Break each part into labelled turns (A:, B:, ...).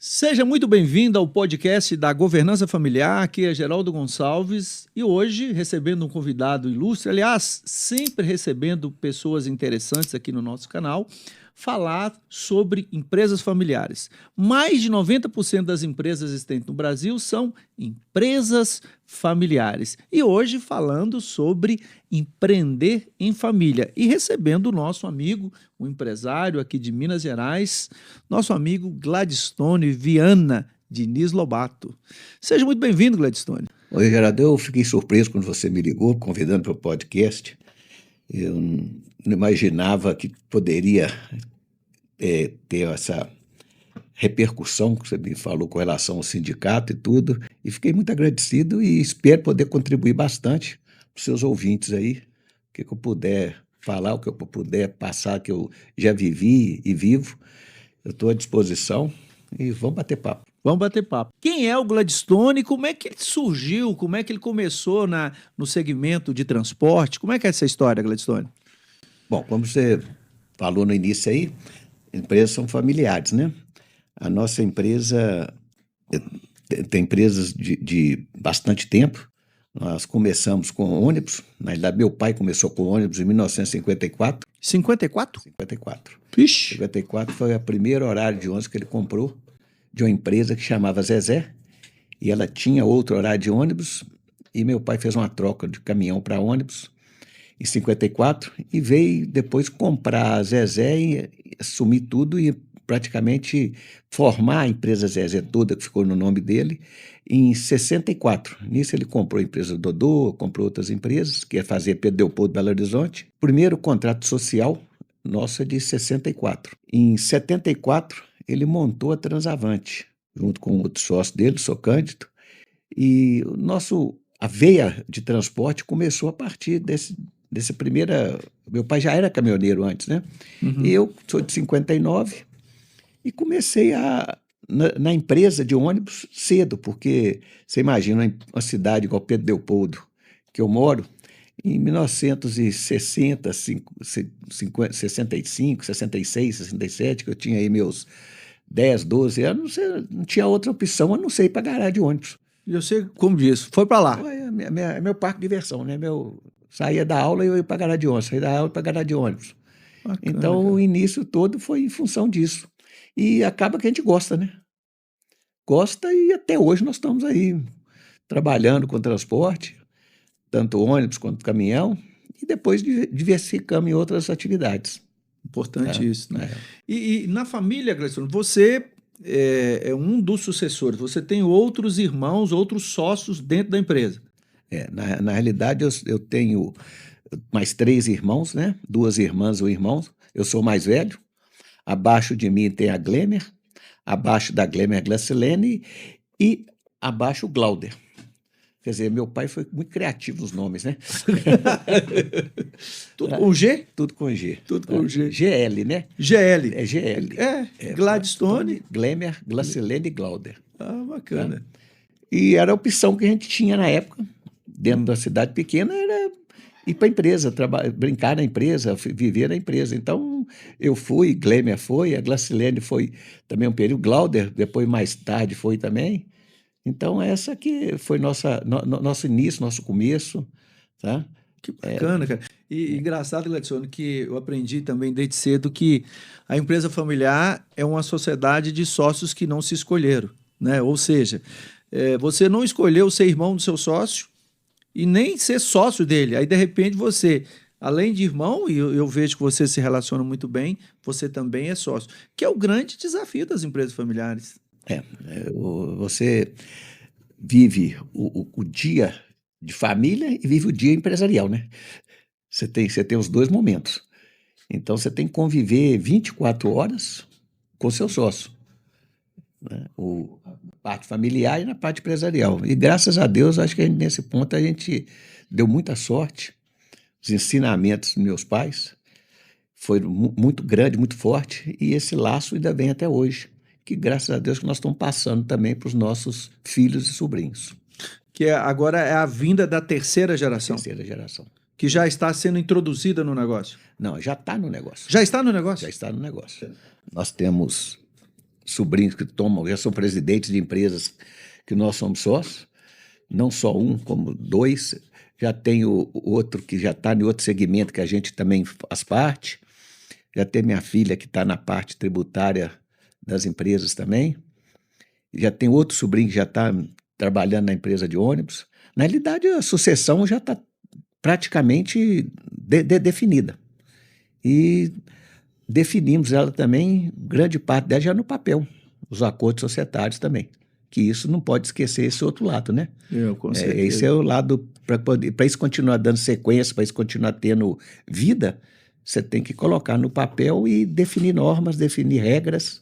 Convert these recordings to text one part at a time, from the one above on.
A: Seja muito bem-vindo ao podcast da Governança Familiar. Aqui é Geraldo Gonçalves e hoje recebendo um convidado ilustre, aliás, sempre recebendo pessoas interessantes aqui no nosso canal, falar sobre empresas familiares. Mais de 90% das empresas existentes no Brasil são empresas familiares. E hoje falando sobre empreender em família e recebendo o nosso amigo, um empresário aqui de Minas Gerais, nosso amigo Gladstone Viana Diniz Lobato. Seja muito bem-vindo, Gladstone.
B: Oi, Geraldo, eu fiquei surpreso quando você me ligou, convidando para o podcast. Eu não imaginava que poderia ter essa repercussão que você me falou com relação ao sindicato e tudo, e fiquei muito agradecido e espero poder contribuir bastante para os seus ouvintes aí, o que eu puder falar, o que eu puder passar, que eu já vivi e vivo, eu estou à disposição e vamos bater papo.
A: Vamos bater papo. Quem é o Gladstone? Como é que ele surgiu? Como é que ele começou no segmento de transporte? Como é que é essa história, Gladstone?
B: Bom, como você falou no início aí, empresas são familiares, né? A nossa empresa tem empresas de bastante tempo. Nós começamos com ônibus. Na verdade, meu pai começou com ônibus em 1954.
A: 54?
B: 54.
A: Vixe.
B: 54 foi o primeiro horário de ônibus que ele comprou de uma empresa que chamava Zezé. E ela tinha outro horário de ônibus. E meu pai fez uma troca de caminhão para ônibus em 54 e veio depois comprar a Zezé e assumir tudo e praticamente formar a empresa Zezé toda, que ficou no nome dele, em 64. Nisso ele comprou a empresa Dodô, comprou outras empresas, que ia fazer Pedro Leopoldo, Belo Horizonte. Primeiro contrato social nosso é de 64. Em 74, ele montou a Transavante, junto com outro sócio dele, o Sr. Cândido, e a veia de transporte começou a partir desse primeira... Meu pai já era caminhoneiro antes, né?
A: Uhum.
B: E eu sou de 59 e comecei na empresa de ônibus cedo, porque você imagina uma cidade igual Pedro Leopoldo, que eu moro, em 1960, 65, 66, 67, que eu tinha aí meus 10, 12 anos, não tinha outra opção a não ser ir para a garagem de ônibus.
A: E você, como disse, foi para lá.
B: É meu parque de diversão, né? Saía da aula e eu ia para a garagem de ônibus, saía da aula para a garagem de ônibus.
A: Bacana,
B: então,
A: cara.
B: O início todo foi em função disso. E acaba que a gente gosta, né? Gosta e até hoje nós estamos aí trabalhando com transporte, tanto ônibus quanto caminhão, e depois diversificamos em outras atividades.
A: Importante isso, né? E na família, Gladstone, você é um dos sucessores, você tem outros irmãos, outros sócios dentro da empresa.
B: Na realidade, eu tenho mais 3 irmãos, né? 2 irmãs ou irmãos. Eu sou o mais velho. Abaixo de mim tem a Glemer, abaixo da Glemer, a Glacilene, e abaixo o Glauder. Quer dizer, meu pai foi muito criativo nos nomes, né?
A: Tudo com G?
B: Tudo com G.
A: Tudo com G.
B: GL, né?
A: GL.
B: É GL.
A: Gladstone.
B: Glemer, Glacilene e Glauder.
A: Bacana.
B: E era a opção que a gente tinha na época, dentro da cidade pequena, era ir para a empresa, brincar na empresa, viver na empresa. Então, eu fui, Glemer foi, a Glacilene foi também um período, Glauder, depois mais tarde foi também. Então, essa que foi nosso início, nosso começo, tá?
A: Que bacana, cara. E engraçado, Gladstone, que eu aprendi também desde cedo que a empresa familiar é uma sociedade de sócios que não se escolheram, né? Ou seja, você não escolheu ser irmão do seu sócio e nem ser sócio dele. Aí, de repente, você, além de irmão, e eu vejo que você se relaciona muito bem, você também é sócio, que é o grande desafio das empresas familiares.
B: Você vive o dia de família e vive o dia empresarial, né? Você tem os 2 momentos. Então, você tem que conviver 24 horas com o seu sócio, né? Na parte familiar e na parte empresarial. E, graças a Deus, acho que nesse ponto a gente deu muita sorte. Os ensinamentos dos meus pais foram muito grande, muito forte, e esse laço ainda vem até hoje, que graças a Deus que nós estamos passando também para os nossos filhos e sobrinhos.
A: Que agora é a vinda da terceira geração.
B: Terceira geração.
A: Que já está sendo introduzida no negócio.
B: Não, já está no negócio.
A: Já está no negócio?
B: Já está no negócio. Nós temos sobrinhos que tomam, já são presidentes de empresas que nós somos sócios, não só um, como dois. Já tem o outro que já está em outro segmento que a gente também faz parte. Já tem minha filha que está na parte tributária das empresas também. Já tem outro sobrinho que já está trabalhando na empresa de ônibus. Na realidade, a sucessão já está praticamente definida. E definimos ela também, grande parte dela já no papel, os acordos societários também. Que isso não pode esquecer esse outro lado, né?
A: Com certeza.
B: Esse é o lado, para isso continuar dando sequência, para isso continuar tendo vida, você tem que colocar no papel e definir normas, definir regras,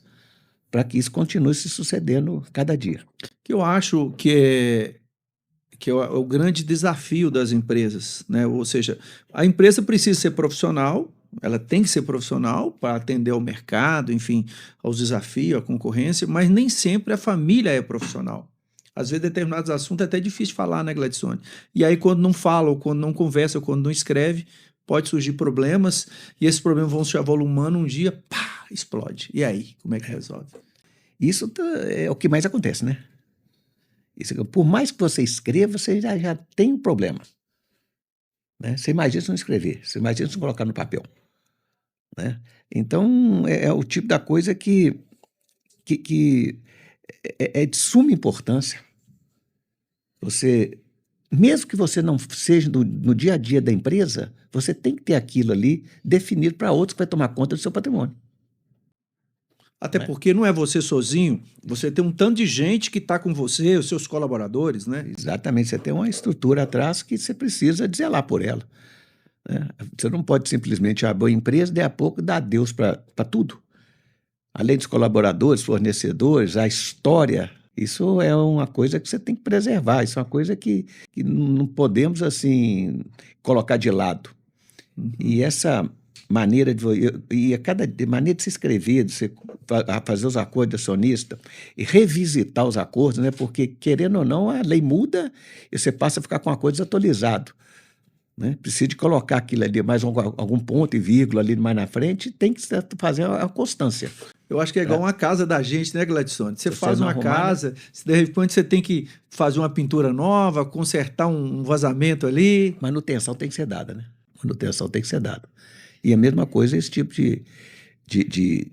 B: para que isso continue se sucedendo cada dia.
A: Que eu acho que é o grande desafio das empresas, né? Ou seja, a empresa precisa ser profissional, ela tem que ser profissional para atender ao mercado, enfim, aos desafios, à concorrência, mas nem sempre a família é profissional. Às vezes, determinados assuntos é até difícil falar, né, Gladstone? E aí, quando não fala, ou quando não conversa, ou quando não escreve, pode surgir problemas, e esses problemas vão se avolumando, um dia, pá, explode. E aí, como é que resolve?
B: Isso é o que mais acontece, né? Isso, por mais que você escreva, você já tem um problema. Né? Você imagina se não escrever, você imagina se não colocar no papel. Né? Então, é o tipo da coisa que é de suma importância. Você, mesmo que você não seja no dia a dia da empresa, você tem que ter aquilo ali definido para outros que vai tomar conta do seu patrimônio.
A: Até porque não é você sozinho, você tem um tanto de gente que está com você, os seus colaboradores, né?
B: Exatamente, você tem uma estrutura atrás que você precisa zelar por ela. Né? Você não pode simplesmente abrir a empresa e, de a pouco, dar adeus para tudo. Além dos colaboradores, fornecedores, a história, isso é uma coisa que você tem que preservar, isso é uma coisa que não podemos, assim, colocar de lado. E essa maneira de maneira de se escrever, de você fazer os acordos de acionista e revisitar os acordos, né? Porque, querendo ou não, a lei muda e você passa a ficar com um acordo desatualizado. Né? Precisa de colocar aquilo ali, mais algum ponto e vírgula ali mais na frente, tem que fazer a constância.
A: Eu acho que é igual uma casa da gente, né, Gladstone? Você faz uma casa,
B: né?
A: de repente você tem que fazer uma pintura nova, consertar um vazamento ali.
B: Manutenção tem que ser dada, né? Manutenção tem que ser dada. E a mesma coisa esse tipo de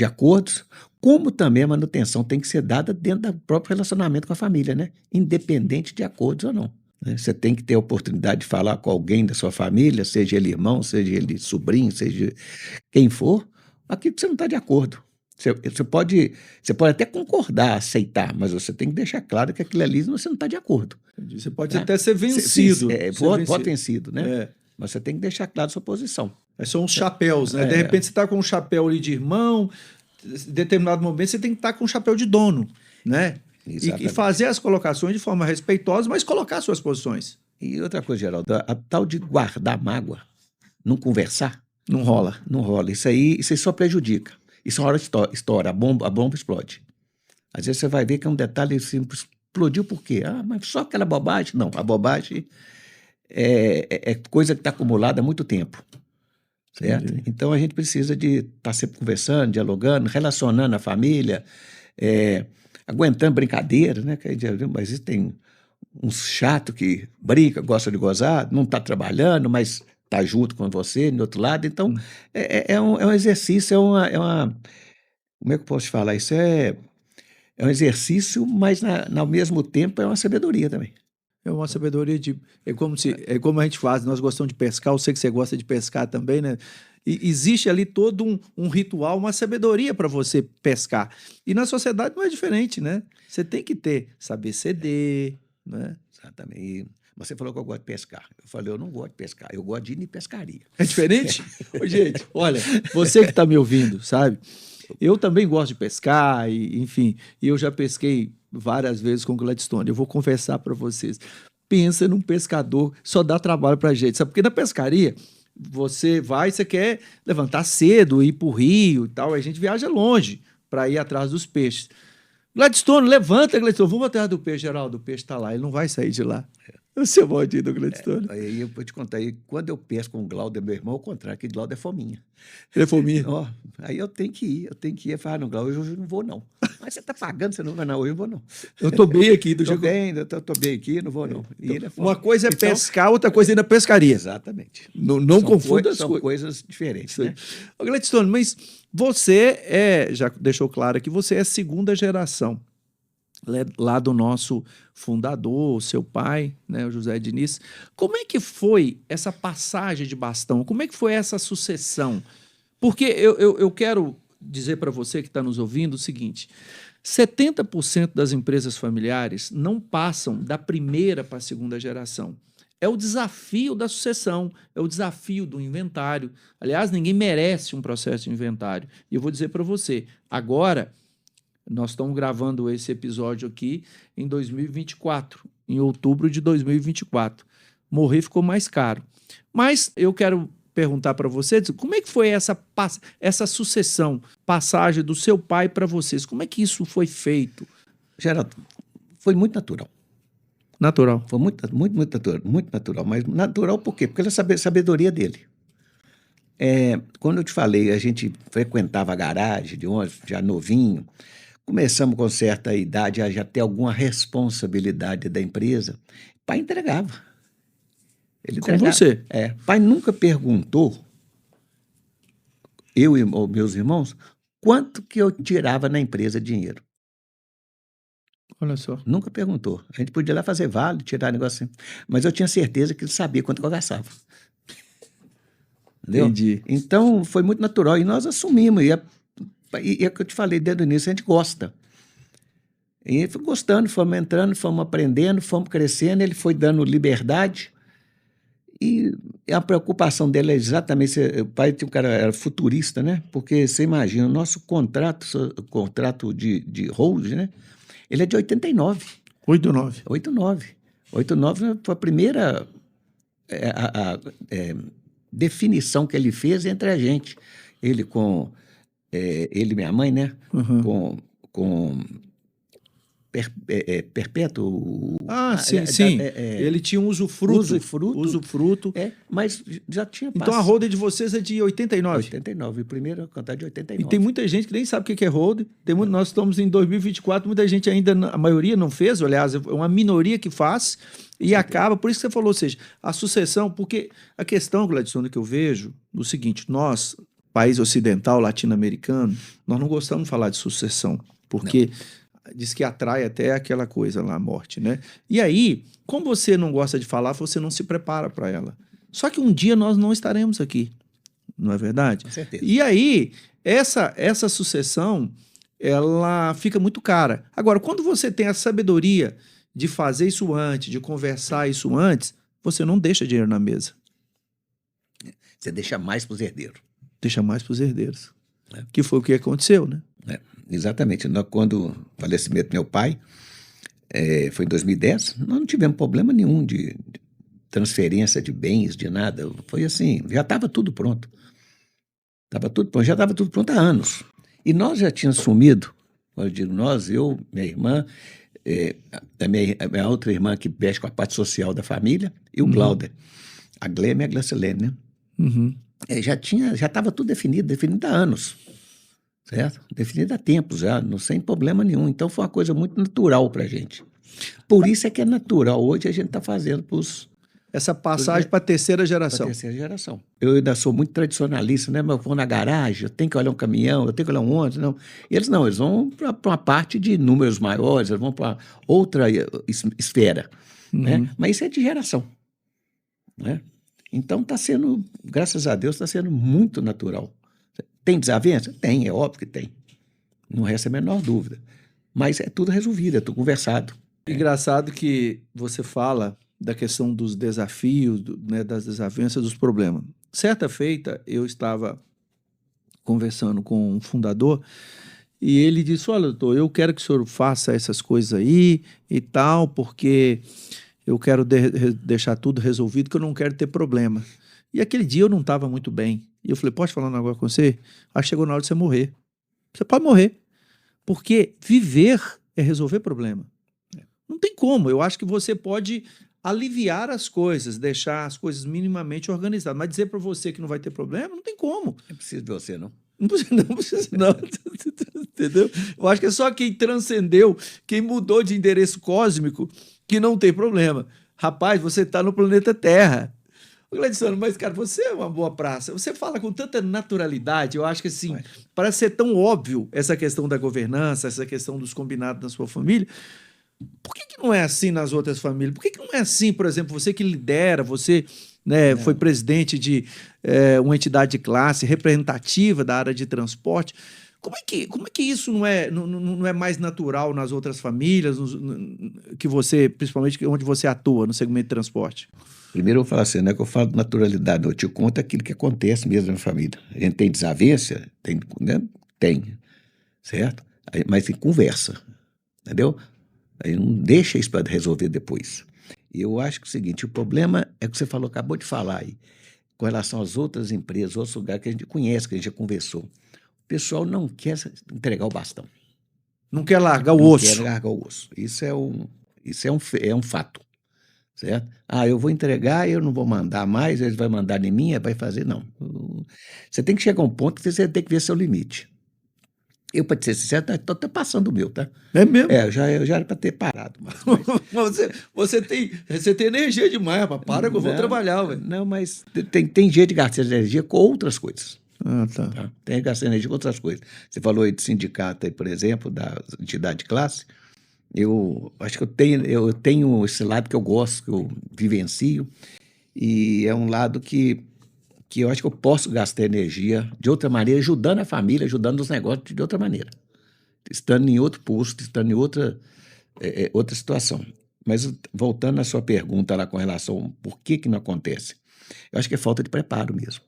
B: acordos, como também a manutenção tem que ser dada dentro do próprio relacionamento com a família, né? Independente de acordos ou não. Você tem que ter a oportunidade de falar com alguém da sua família, seja ele irmão, seja ele sobrinho, seja quem for, aquilo que você não está de acordo. Você pode até concordar, aceitar, mas você tem que deixar claro que aquilo ali você não está de acordo.
A: Você pode até ser vencido.
B: Voto vencido, né? Mas você tem que deixar claro a sua posição.
A: São uns chapéus, né? De repente você está com um chapéu ali de irmão, em determinado momento você tem que estar com um chapéu de dono, né? E fazer as colocações de forma respeitosa, mas colocar suas posições.
B: E outra coisa, Geraldo, a tal de guardar mágoa, não conversar,
A: não rola.
B: Não rola. Isso aí só prejudica. Isso uma hora estoura, a bomba explode. Às vezes você vai ver que é um detalhe assim, explodiu por quê? Ah, mas só aquela bobagem? Não, a bobagem é coisa que está acumulada há muito tempo. Certo? Entendi. Então a gente precisa de estar sempre conversando, dialogando, relacionando a família, aguentando brincadeira, né? Mas tem uns chato que brinca, gosta de gozar, não está trabalhando, mas está junto com você, do outro lado. Então, é um exercício, como é que eu posso te falar? Isso é um exercício, mas ao mesmo tempo é uma sabedoria também.
A: É uma sabedoria é como a gente faz, nós gostamos de pescar, eu sei que você gosta de pescar também, né? E existe ali todo um ritual, uma sabedoria para você pescar. E na sociedade não é diferente, né? Você tem que saber ceder, né?
B: Exatamente. E você falou que eu gosto de pescar. Eu falei, eu não gosto de pescar, eu gosto de ir em pescaria.
A: É diferente? Ô, gente, olha, você que está me ouvindo, sabe? Eu também gosto de pescar, enfim, e eu já pesquei várias vezes com o Gladstone. Eu vou confessar para vocês. Pensa num pescador, só dá trabalho para a gente. Sabe? Porque na pescaria, você quer levantar cedo, ir para o rio e tal, a gente viaja longe para ir atrás dos peixes. Gladstone, levanta, Gladstone, vamos atrás do peixe, Geraldo, o peixe está lá, ele não vai sair de lá. O seu Valdir, Gladstone.
B: Aí eu vou te contar, aí, quando eu pesco com o Glauder, meu irmão, ao contrário, que o Glauder é fominha.
A: Ele é fominha.
B: Ó, aí eu tenho que ir. Eu falo, não, Glauder, hoje eu não vou, não. Mas você tá pagando, você não vai, não, hoje eu não vou, não.
A: Eu tô bem aqui.
B: Tô bem, tô bem aqui, não vou, não. E ele é
A: Uma
B: fominha.
A: coisa é
B: Então,
A: pescar, outra coisa é ir na pescaria.
B: exatamente.
A: Não
B: São
A: confunda as
B: são
A: coisas.
B: coisas diferentes, né?
A: Ô, Gladstone, mas você já deixou claro que você é segunda geração lá do nosso fundador, o seu pai, né, o José Diniz. Como é que foi essa passagem de bastão? Como é que foi essa sucessão? Porque eu quero dizer para você que está nos ouvindo o seguinte: 70% das empresas familiares não passam da primeira para a segunda geração. É o desafio da sucessão, é o desafio do inventário. Aliás, ninguém merece um processo de inventário. E eu vou dizer para você, agora, nós estamos gravando esse episódio aqui em 2024, em outubro de 2024. Morrer ficou mais caro. Mas eu quero perguntar para você, como é que foi essa sucessão, passagem do seu pai para vocês? Como é que isso foi feito?
B: Geraldo, foi muito natural.
A: Natural.
B: Foi muito natural, muito natural. Mas natural por quê? Porque era a sabedoria dele. Quando eu te falei, a gente frequentava a garagem de ônibus, já novinho, começamos com certa idade a já ter alguma responsabilidade da empresa. Pai entregava. Ele
A: Com
B: entregava.
A: você.
B: Pai nunca perguntou, eu e meus irmãos, quanto que eu tirava na empresa dinheiro.
A: Olha só.
B: Nunca perguntou. A gente podia ir lá fazer vale, tirar negócio assim. Mas eu tinha certeza que ele sabia quanto que eu gastava. Entendeu?
A: Entendi.
B: Então, foi muito natural. E nós assumimos. E é o que eu te falei desde o início, a gente gosta. E foi gostando, fomos entrando, fomos aprendendo, fomos crescendo, ele foi dando liberdade. E a preocupação dele é exatamente... O pai tinha um cara, era futurista, né? Porque você imagina, o nosso contrato de holding, né? Ele é de 89.
A: 89.
B: 89 foi a primeira definição que ele fez entre a gente. Ele ele e minha mãe, né?
A: Uhum.
B: Com perpétuo.
A: Sim. Ele tinha um usufruto.
B: Usufruto. Mas já tinha
A: passado. Então a holding de vocês é de 89?
B: 89. O primeiro contrato de 89.
A: E tem muita gente que nem sabe o que é holding. Nós estamos em 2024, muita gente ainda, a maioria não fez, aliás, é uma minoria que faz e acaba. Por isso que você falou, ou seja, a sucessão, porque a questão, Gladstone, que eu vejo é o seguinte: nós, país ocidental, latino-americano, nós não gostamos de falar de sucessão, porque diz que atrai até aquela coisa lá, a morte, né? E aí, como você não gosta de falar, você não se prepara para ela. Só que um dia nós não estaremos aqui, não é verdade?
B: Com certeza.
A: E aí, essa sucessão, ela fica muito cara. Agora, quando você tem a sabedoria de fazer isso antes, de conversar isso antes, você não deixa dinheiro na mesa.
B: Você deixa mais para os herdeiros.
A: Deixa mais para os herdeiros. Que foi o que aconteceu, né?
B: Exatamente. Quando o falecimento do meu pai, foi em 2010, nós não tivemos problema nenhum de transferência de bens, de nada. Foi assim, já estava tudo pronto. Já estava tudo pronto há anos. E nós já tínhamos assumido, eu digo nós, eu, minha irmã, a minha outra irmã que mexe com a parte social da família, e o Glauder. A Glêmia e a Glacilene, né?
A: Uhum.
B: Já estava tudo definido há anos. Certo? Definido há tempos já, sem problema nenhum. Então foi uma coisa muito natural para a gente. Por isso é que é natural. Hoje a gente está fazendo
A: essa passagem para a terceira geração.
B: Para a terceira geração. Eu ainda sou muito tradicionalista, né? Mas eu vou na garagem, eu tenho que olhar um caminhão, eu tenho que olhar um ônibus. Não. Eles vão para uma parte de números maiores, eles vão para outra esfera.
A: Uhum.
B: Né? Mas isso é de geração. Né? Então está sendo, graças a Deus, está sendo muito natural. Tem desavença? Tem, é óbvio que tem. Não resta a menor dúvida. Mas é tudo resolvido, é tudo conversado.
A: Engraçado que você fala da questão dos desafios, né, das desavenças, dos problemas. Certa feita, eu estava conversando com um fundador e ele disse: olha, doutor, eu quero que o senhor faça essas coisas aí e tal, porque eu quero deixar tudo resolvido, que eu não quero ter problema. E aquele dia eu não estava muito bem. E eu falei: pode falar um negócio com você? Aí chegou na hora de você morrer. Você pode morrer. Porque viver é resolver problema. Não tem como. Eu acho que você pode aliviar as coisas, deixar as coisas minimamente organizadas. Mas dizer para você que não vai ter problema, não tem como.
B: Não preciso de você, não.
A: Não precisa, não. Entendeu? Eu acho que é só quem transcendeu, quem mudou de endereço cósmico, que não tem problema. Rapaz, você está no planeta Terra. Ô, Gladson, mas, cara, você é uma boa praça. Você fala com tanta naturalidade. Eu acho que, assim, parece ser tão óbvio essa questão da governança, essa questão dos combinados na sua família. Por que não é assim nas outras famílias? Por que não é assim, por exemplo, você que lidera, você, né, foi presidente de uma entidade de classe representativa da área de transporte? Como é que isso não é mais natural nas outras famílias, que você, principalmente onde você atua, no segmento de transporte?
B: Primeiro eu vou falar assim, não é que eu falo de naturalidade, eu te conto aquilo que acontece mesmo na família. A gente tem desavença? Tem, né? Tem, certo? Mas tem conversa, entendeu? Aí não deixa isso para resolver depois. E eu acho que é o seguinte, o problema é o que você falou, acabou de falar aí, com relação às outras empresas, outros lugares que a gente conhece, que a gente já conversou. O pessoal não quer entregar o bastão.
A: Não quer largar o
B: Não
A: osso.
B: quer largar o osso. Isso é um fato, certo? Ah, eu vou entregar, eu não vou mandar mais, eles vão mandar em mim, vai fazer, não. Você tem que chegar a um ponto que você tem que ver seu limite. Eu, para ser sincero, estou até passando o meu, tá?
A: É mesmo?
B: Eu já era para ter parado.
A: Você tem energia demais, rapaz. Para que eu vou trabalhar, velho.
B: Não, mas tem jeito de gastar energia com outras coisas.
A: Ah, tá.
B: Tá? Tem que gastar energia com outras coisas. Você falou aí de sindicato, aí, por exemplo, da entidade de classe. Eu acho que eu tenho esse lado que eu gosto, que eu vivencio, e é um lado que eu acho que eu posso gastar energia de outra maneira, ajudando a família, ajudando os negócios de outra maneira. Estando em outro posto, estando em outra situação. Mas voltando à sua pergunta lá com relação ao por que não acontece, eu acho que é falta de preparo mesmo.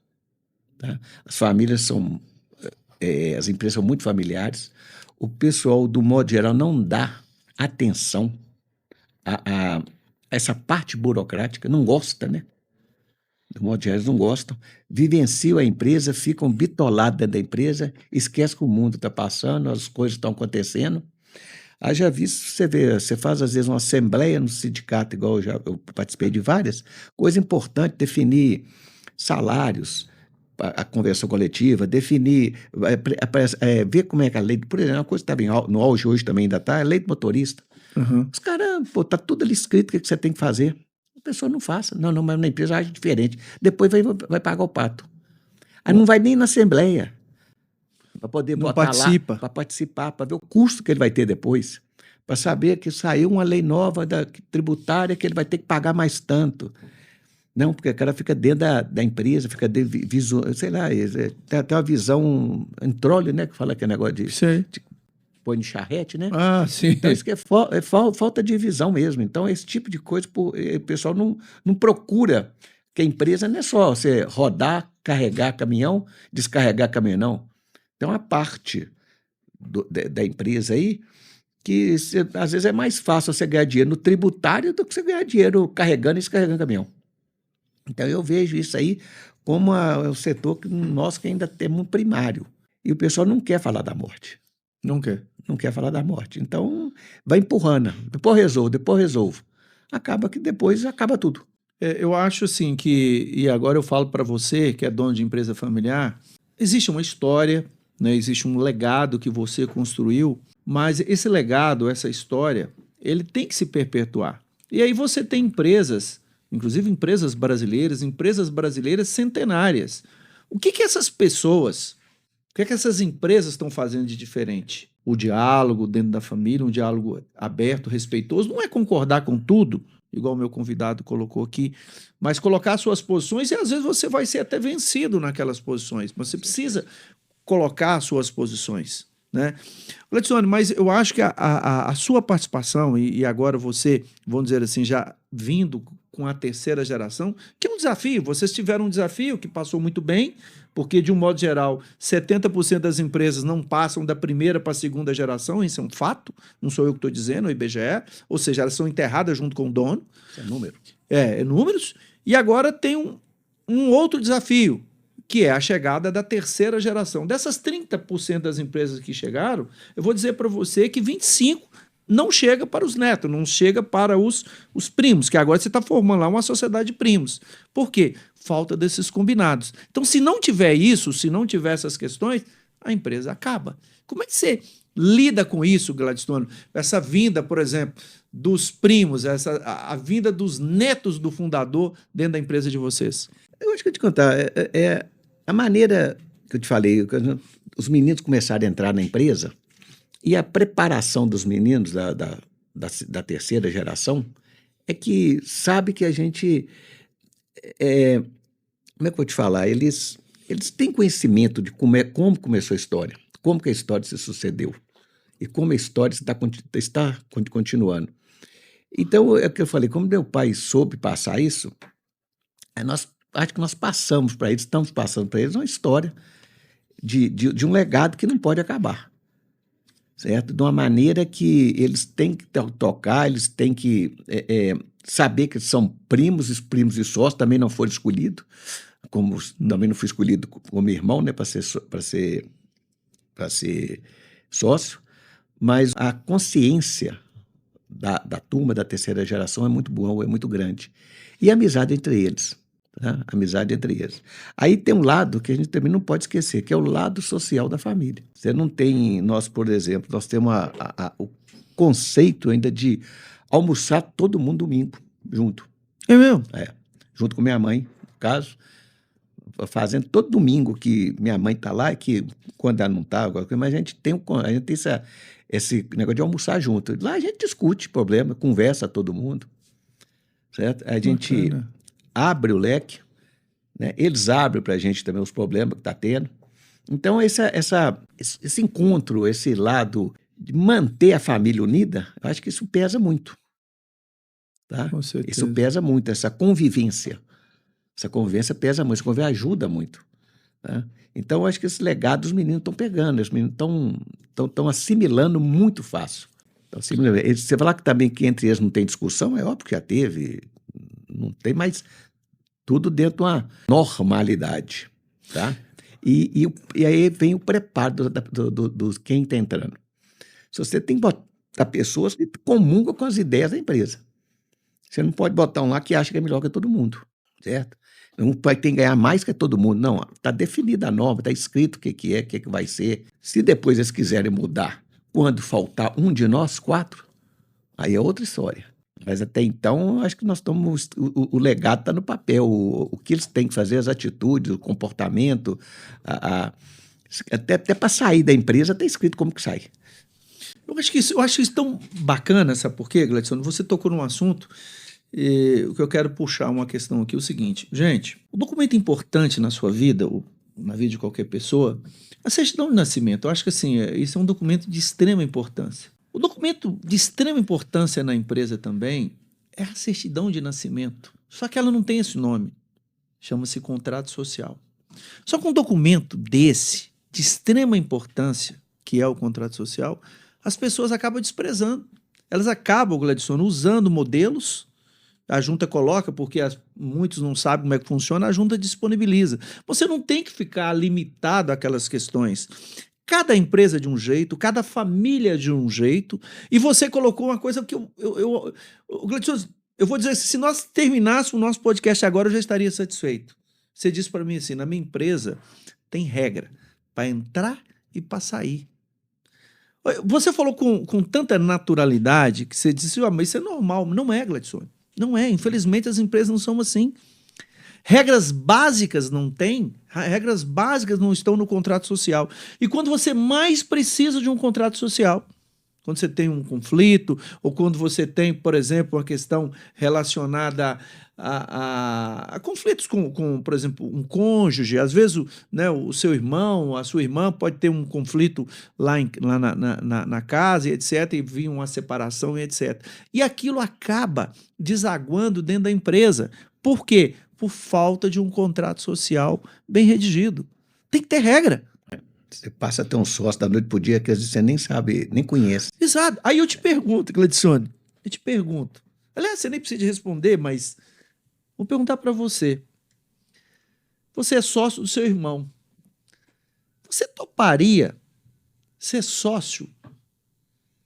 B: Tá? As famílias as empresas são muito familiares, o pessoal, do modo geral, não dá atenção a essa parte burocrática, não gosta, né? Do modo geral, eles não gostam, vivenciam a empresa, ficam bitolados dentro da empresa, esquece que o mundo está passando, as coisas estão acontecendo. Haja visto, você faz às vezes uma assembleia no sindicato, igual eu participei de várias, coisa importante, definir salários, a convenção coletiva, definir, ver como é que a lei, por exemplo, uma coisa que estava no auge hoje também ainda está, é a lei do motorista.
A: Uhum.
B: Os caras, está tudo ali escrito o que você tem que fazer. A pessoa não faça. Não, mas na empresa age diferente. Depois vai pagar o pato. Aí não vai nem na assembleia para poder
A: Não
B: botar
A: participa.
B: lá, para participar, para ver o custo que ele vai ter depois, para saber que saiu uma lei nova tributária que ele vai ter que pagar mais tanto. Não, porque o cara fica dentro da empresa, fica sei lá, tem até uma visão entrole, né, que fala que é negócio de põe de charrete, né?
A: Ah, sim.
B: Então, isso que é falta de visão mesmo. Então, esse tipo de coisa, o pessoal não procura, que a empresa não é só você rodar, carregar caminhão, descarregar caminhão, não. Tem uma parte da empresa aí que às vezes é mais fácil você ganhar dinheiro no tributário do que você ganhar dinheiro carregando e descarregando caminhão. Então, eu vejo isso aí como o setor nosso que ainda temos um primário. E o pessoal não quer falar da morte.
A: Não quer.
B: Não quer falar da morte. Então, vai empurrando. Depois resolvo. Acaba que depois acaba tudo.
A: Eu acho assim que, e agora eu falo para você que é dono de empresa familiar, existe uma história, né, existe um legado que você construiu, mas esse legado, essa história, ele tem que se perpetuar. E aí você tem empresas, inclusive empresas brasileiras centenárias. O que essas pessoas, o que essas empresas estão fazendo de diferente? O diálogo dentro da família, um diálogo aberto, respeitoso, não é concordar com tudo, igual o meu convidado colocou aqui, mas colocar suas posições e às vezes você vai ser até vencido naquelas posições, mas você precisa colocar suas posições, né? Gladson, mas eu acho que a sua participação, e agora você, vamos dizer assim, já vindo com a terceira geração, que é um desafio, vocês tiveram um desafio que passou muito bem, porque de um modo geral, 70% das empresas não passam da primeira para a segunda geração, isso é um fato, não sou eu que estou dizendo, é o IBGE, ou seja, elas são enterradas junto com o dono.
B: Isso é número.
A: É números, e agora tem um outro desafio, que é a chegada da terceira geração. Dessas 30% das empresas que chegaram, eu vou dizer para você que 25% não chega para os netos, não chega para os primos, que agora você está formando lá uma sociedade de primos. Por quê? Falta desses combinados. Então, se não tiver isso, se não tiver essas questões, a empresa acaba. Como é que você lida com isso, Gladstone? Essa vinda, por exemplo, dos primos, a vinda dos netos do fundador dentro da empresa de vocês?
B: Eu acho que eu te contar, a maneira que eu te falei, os meninos começaram a entrar na empresa e a preparação dos meninos da terceira geração é que sabe que a gente, como é que eu vou te falar, eles têm conhecimento de como começou a história, como que a história se sucedeu e como a história está continuando. Então, é o que eu falei, como meu pai soube passar isso, acho que nós passamos para eles, estamos passando para eles uma história de um legado que não pode acabar, certo? De uma maneira que eles têm que tocar, eles têm que saber que são primos e sócios, também não foram escolhidos, também não fui escolhido como irmão, né, para ser sócio, mas a consciência da turma da terceira geração é muito boa, é muito grande. E a amizade entre eles. Tá? Amizade entre eles. Aí tem um lado que a gente também não pode esquecer, que é o lado social da família. Você não tem, nós, por exemplo, nós temos o conceito ainda de almoçar todo mundo domingo, junto.
A: É mesmo?
B: Junto com minha mãe, no caso, fazendo todo domingo que minha mãe está lá, e que quando ela não está, mas a gente tem esse negócio de almoçar junto. Lá a gente discute problema, conversa todo mundo, certo? A gente abre o leque, né? Eles abrem para a gente também os problemas que está tendo. Então, esse encontro, esse lado de manter a família unida, eu acho que isso pesa muito. Tá?
A: Com certeza.
B: Isso pesa muito, essa convivência. Essa convivência pesa muito, essa convivência ajuda muito. Tá? Então, eu acho que esse legado os meninos estão pegando, os meninos estão assimilando muito fácil. Então, você falar que também que entre eles não tem discussão, é óbvio que já teve, não tem, mas tudo dentro de uma normalidade. Tá? E aí vem o preparo do quem está entrando. Se você tem que botar pessoas que comungam com as ideias da empresa. Você não pode botar um lá que acha que é melhor que todo mundo, certo? Não vai ter que ganhar mais que todo mundo. Não, está definida a norma, está escrito o que vai ser. Se depois eles quiserem mudar, quando faltar um de nós, 4, aí é outra história. Mas até então, acho que nós estamos. O legado está no papel, o que eles têm que fazer, as atitudes, o comportamento, até para sair da empresa está escrito como que sai.
A: Eu acho isso tão bacana, sabe por quê, Gladstone? Você tocou num assunto. O que eu quero puxar uma questão aqui é o seguinte, gente, o documento importante na sua vida, ou na vida de qualquer pessoa, a certidão de nascimento, eu acho que assim, isso é um documento de extrema importância. O documento de extrema importância na empresa também é a certidão de nascimento, só que ela não tem esse nome, chama-se contrato social. Só que um documento desse, de extrema importância, que é o contrato social, as pessoas acabam desprezando. Elas acabam, Gladstone, usando modelos. A junta coloca, porque muitos não sabem como é que funciona, a junta disponibiliza. Você não tem que ficar limitado àquelas questões. Cada empresa de um jeito, cada família de um jeito, e você colocou uma coisa que Gladstone, eu vou dizer, se nós terminássemos o nosso podcast agora, eu já estaria satisfeito. Você disse para mim assim, na minha empresa tem regra para entrar e para sair. Você falou com tanta naturalidade que você disse, mas isso é normal. Não é, Gladstone. Não é. Infelizmente, as empresas não são assim. Regras básicas não tem, regras básicas não estão no contrato social. E quando você mais precisa de um contrato social, quando você tem um conflito, ou quando você tem, por exemplo, uma questão relacionada a conflitos com, por exemplo, um cônjuge, às vezes o seu irmão, a sua irmã pode ter um conflito lá na casa, e etc., e vir uma separação, e etc. E aquilo acaba desaguando dentro da empresa. Por quê? Por falta de um contrato social bem redigido. Tem que ter regra.
B: Você passa a ter um sócio da noite pro dia que às vezes você nem sabe, nem conhece.
A: Exato. Aí eu te pergunto, Gladstone, aliás, você nem precisa responder, mas vou perguntar para você. Você é sócio do seu irmão. Você toparia ser sócio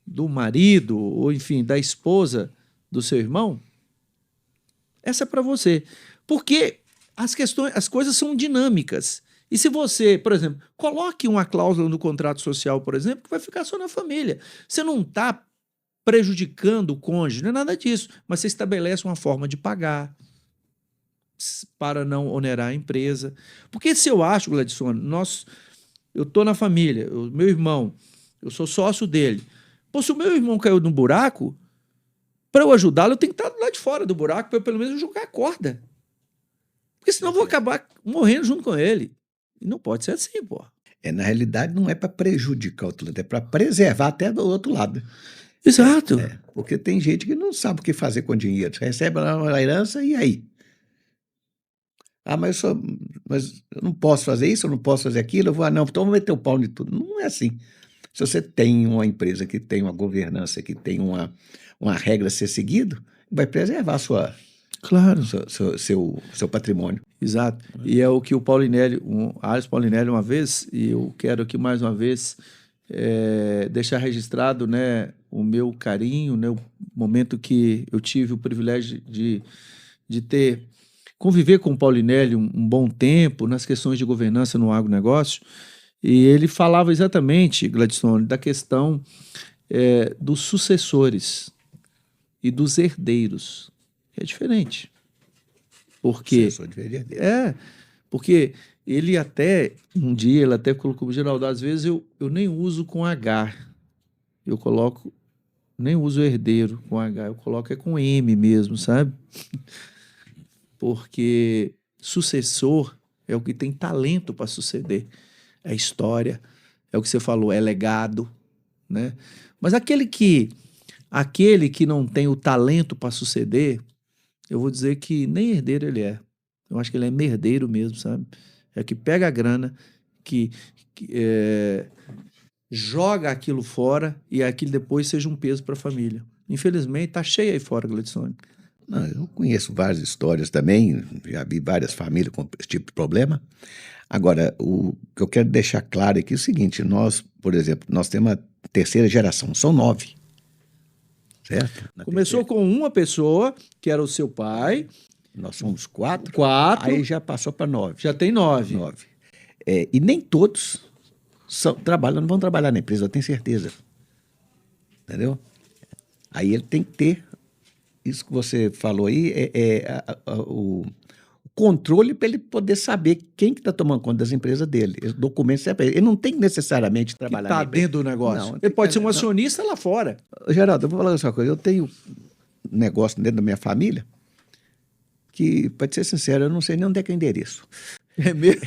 A: do marido, ou enfim, da esposa do seu irmão, essa é para você. Porque as coisas são dinâmicas. E se você, por exemplo, coloque uma cláusula no contrato social, por exemplo, que vai ficar só na família. Você não está prejudicando o cônjuge, não é nada disso, mas você estabelece uma forma de pagar para não onerar a empresa. Porque se eu acho, Gladson, eu estou na família, o meu irmão, eu sou sócio dele. Pô, se o meu irmão caiu num buraco, para eu ajudá-lo, eu tenho que estar do lado de fora do buraco, para eu pelo menos jogar a corda. Porque senão eu vou acabar morrendo junto com ele. E não pode ser assim, pô.
B: Na realidade, não é para prejudicar o outro lado, é para preservar até do outro lado.
A: Exato.
B: Porque tem gente que não sabe o que fazer com dinheiro. Você recebe lá uma herança e aí? Mas eu não posso fazer isso, eu não posso fazer aquilo, não, então eu vou meter o pau em tudo. Não é assim. Se você tem uma empresa que tem uma governança, que tem uma regra a ser seguido, vai preservar
A: Claro.
B: seu patrimônio.
A: Exato. E é o que o Paulinelli, o Alisson Paulinelli, uma vez, e eu quero aqui mais uma vez deixar registrado, né, o meu carinho, né, o momento que eu tive o privilégio de conviver com o Paulinelli um bom tempo nas questões de governança no agronegócio, e ele falava exatamente, Gladson, da questão dos sucessores e dos herdeiros. É diferente. Porque porque um dia ele até colocou, Geraldo, às vezes eu nem uso com H, nem uso herdeiro com H, eu coloco com M mesmo, sabe? Porque sucessor é o que tem talento para suceder, é história, é o que você falou, é legado, né? Mas aquele que não tem o talento para suceder, eu vou dizer que nem herdeiro ele é. Eu acho que ele é merdeiro mesmo, sabe? É que pega a grana, que joga aquilo fora e aquilo depois seja um peso para a família. Infelizmente, tá cheio aí fora, Gladson.
B: Não, eu conheço várias histórias também, já vi várias famílias com esse tipo de problema. Agora, o que eu quero deixar claro aqui é o seguinte, nós, por exemplo, nós temos uma terceira geração, são 9. Certo?
A: Começou com uma pessoa, que era o seu pai.
B: Nós somos 4.
A: Aí
B: já passou para 9.
A: Já tem 9.
B: E nem todos não vão trabalhar na empresa, eu tenho certeza. Entendeu? Aí ele tem que ter, isso que você falou aí, o controle para ele poder saber quem que está tomando conta das empresas dele. Os documentos, ele não tem que necessariamente trabalhar
A: na empresa. Está dentro do negócio. Não, ele pode ser um acionista lá fora.
B: Geraldo, eu vou falar uma coisa. Eu tenho um negócio dentro da minha família que, para te ser sincero, eu não sei nem onde é que é o endereço.
A: É mesmo?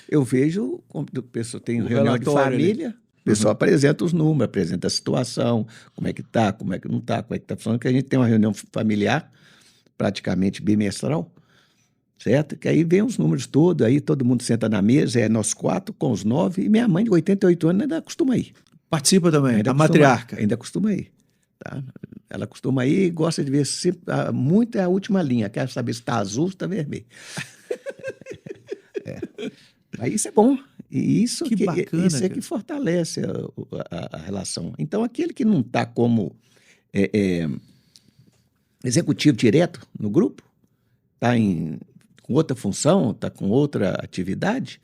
B: Eu vejo, a pessoa tem reunião de família, o pessoal apresenta os números, apresenta a situação, como é que está, como é que não está, como é que está falando, que a gente tem uma reunião familiar, praticamente bimestral, certo? Que aí vem os números todos, aí todo mundo senta na mesa, nós 4 com os 9, e minha mãe de 88 anos ainda costuma ir.
A: Participa também, a matriarca.
B: Ainda costuma ir, tá? Ela costuma ir e gosta de ver sempre, muito é a última linha, quer saber se está azul ou se está vermelho. Aí isso é bom. E isso
A: bacana,
B: isso é que fortalece a relação. Então, aquele que não está como executivo direto no grupo, está com outra função, está com outra atividade,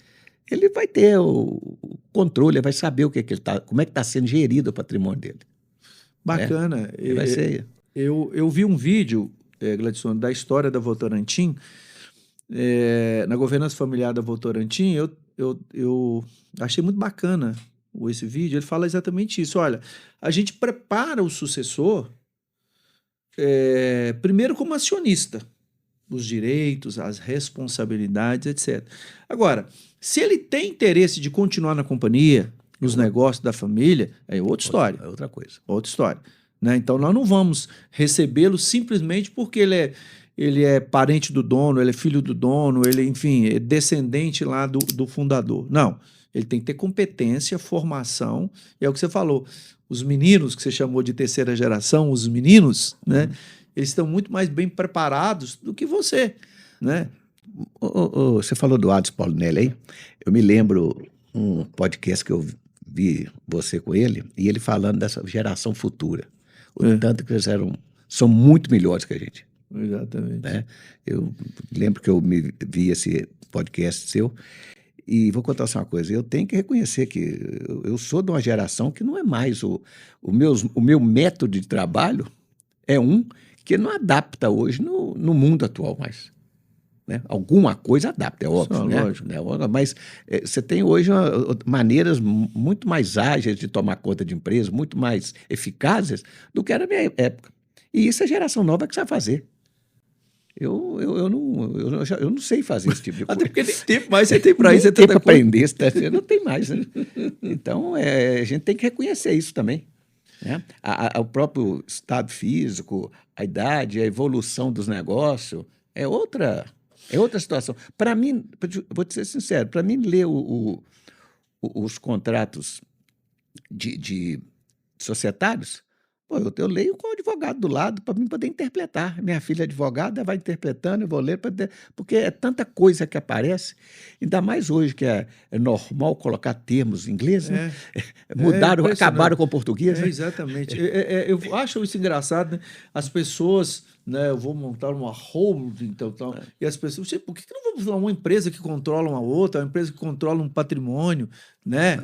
B: ele vai ter o controle, vai saber como é que está sendo gerido o patrimônio dele.
A: Bacana.
B: Vai ser...
A: eu vi um vídeo, Gladson, da história da Votorantim, na governança familiar da Votorantim. Eu achei muito bacana esse vídeo. Ele fala exatamente isso. Olha, a gente prepara o sucessor primeiro como acionista, os direitos, as responsabilidades, etc. Agora, se ele tem interesse de continuar na companhia, nos negócios da família, é outra história.
B: É outra coisa.
A: Outra história. Né? Então, nós não vamos recebê-lo simplesmente porque ele é parente do dono, ele é filho do dono, enfim, é descendente lá do fundador. Não, ele tem que ter competência, formação, e é o que você falou, os meninos que você chamou de terceira geração, os meninos, né, eles estão muito mais bem preparados do que você, né?
B: Você falou do Alisson Paulinelli aí, eu me lembro um podcast que eu vi você com ele, e ele falando dessa geração futura. O tanto que eles são muito melhores que a gente.
A: Exatamente.
B: Né? Eu lembro que eu vi esse podcast seu, e vou contar só uma coisa, eu tenho que reconhecer que eu sou de uma geração que não é mais o meu método de trabalho é que não adapta hoje no mundo atual mais. Né? Alguma coisa adapta, é óbvio,
A: Só,
B: né?
A: lógico.
B: Mas você tem hoje maneiras muito mais ágeis de tomar conta de empresas, muito mais eficazes do que era na minha época. E isso a geração nova que sabe fazer. Eu não sei fazer esse tipo de coisa.
A: Até porque nem tempo mais você tem para isso.
B: Nem tempo para aprender, você não tem mais. Né? Então, a gente tem que reconhecer isso também. Né? O próprio estado físico, a idade, a evolução dos negócios, é outra situação. Para mim, vou te ser sincero, para mim ler os contratos de societários, pô, eu leio com o advogado do lado para mim poder interpretar. Minha filha é advogada, vai interpretando, eu vou ler, porque é tanta coisa que aparece, ainda mais hoje que é normal colocar termos em inglês, né? Acabaram com o português. Né?
A: Exatamente. Eu acho isso engraçado, né? As pessoas, né, eu vou montar uma holding, tal, e as pessoas, por que não vamos falar uma empresa que controla uma outra, uma empresa que controla um patrimônio, né?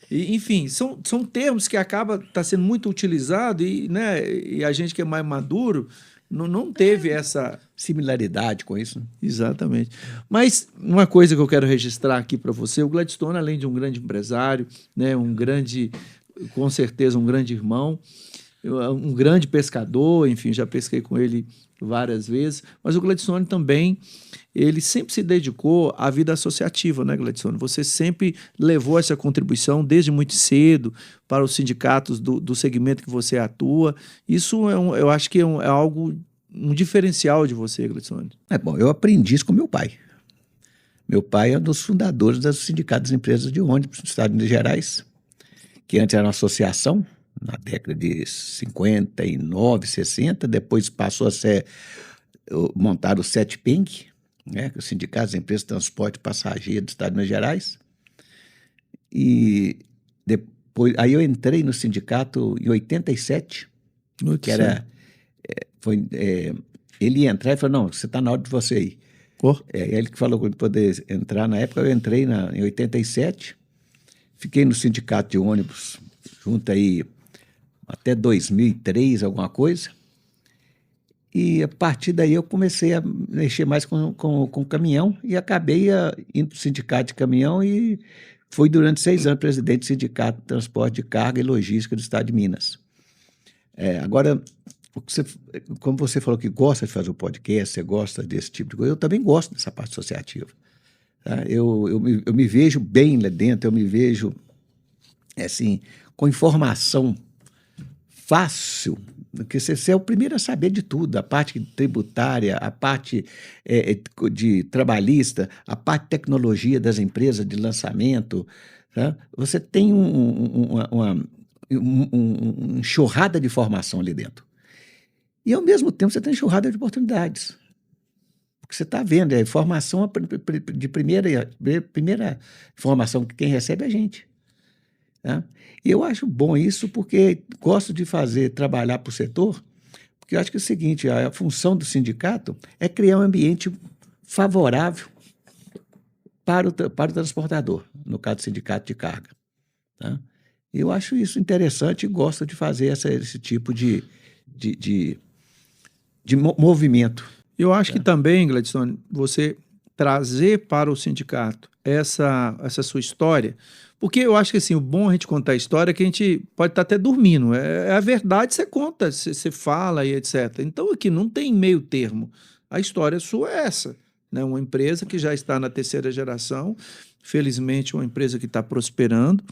A: E, enfim, são termos que acaba sendo muito utilizado né, e a gente que é mais maduro não teve essa
B: similaridade com isso. Né?
A: Exatamente. Mas uma coisa que eu quero registrar aqui para você, o Gladstone, além de um grande empresário, né, com certeza um grande irmão, um grande pescador, enfim, já pesquei com ele várias vezes, mas o Gladstone também, ele sempre se dedicou à vida associativa, né, Gladstone? Você sempre levou essa contribuição desde muito cedo para os sindicatos do segmento que você atua. Isso eu acho que é algo, um diferencial de você, Gladstone.
B: Bom, eu aprendi isso com meu pai. Meu pai é um dos fundadores do Sindicato das Empresas de Ônibus do Estado de Minas Gerais, que antes era uma associação, na década de 59, 60, depois passou a ser montado o CETPENG, né, que é o Sindicato das Empresas de Transporte Passageiro do Estado de Minas Gerais. E depois, aí eu entrei no sindicato em 87, que era... ele ia entrar e falou, não, você está na hora de você ir. Ele que falou para poder entrar na época, eu entrei em 87, fiquei no sindicato de ônibus junto aí até 2003, alguma coisa, e a partir daí eu comecei a mexer mais com caminhão e acabei indo para o sindicato de caminhão e fui durante 6 anos presidente do Sindicato de Transporte de Carga e Logística do Estado de Minas. Agora, como você falou que gosta de fazer o podcast, você gosta desse tipo de coisa, eu também gosto dessa parte associativa. Tá? Eu me vejo bem lá dentro, eu me vejo assim, com informação fácil, porque você é o primeiro a saber de tudo, a parte tributária, a parte de trabalhista, a parte de tecnologia das empresas de lançamento. Tá? Você tem uma enxurrada de informação ali dentro. E, ao mesmo tempo, você tem enxurrada de oportunidades. Porque você está vendo, a informação de primeira informação que quem recebe é a gente. Tá? E eu acho bom isso porque gosto de trabalhar para o setor, porque eu acho que é o seguinte, a função do sindicato é criar um ambiente favorável para o transportador, no caso do sindicato de carga. Tá? Eu acho isso interessante e gosto de fazer esse tipo de movimento.
A: Eu acho que também, Gladstone, você trazer para o sindicato essa sua história, porque eu acho que assim, o bom a gente contar a história é que a gente pode estar até dormindo. É a verdade, você conta, você fala e etc. Então aqui não tem meio termo. A história sua é essa. Né? Uma empresa que já está na 3ª geração, felizmente uma empresa que está prosperando,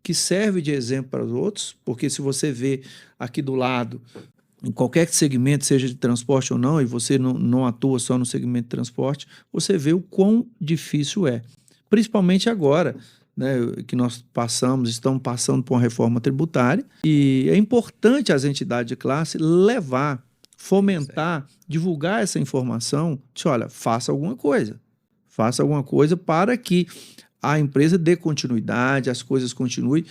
A: que serve de exemplo para os outros, porque se você vê aqui do lado, em qualquer segmento, seja de transporte ou não, e você não atua só no segmento de transporte, você vê o quão difícil é. Principalmente agora, né, que nós estamos passando por uma reforma tributária, e é importante as entidades de classe levar, fomentar, divulgar essa informação, olha, faça alguma coisa para que a empresa dê continuidade, as coisas continuem.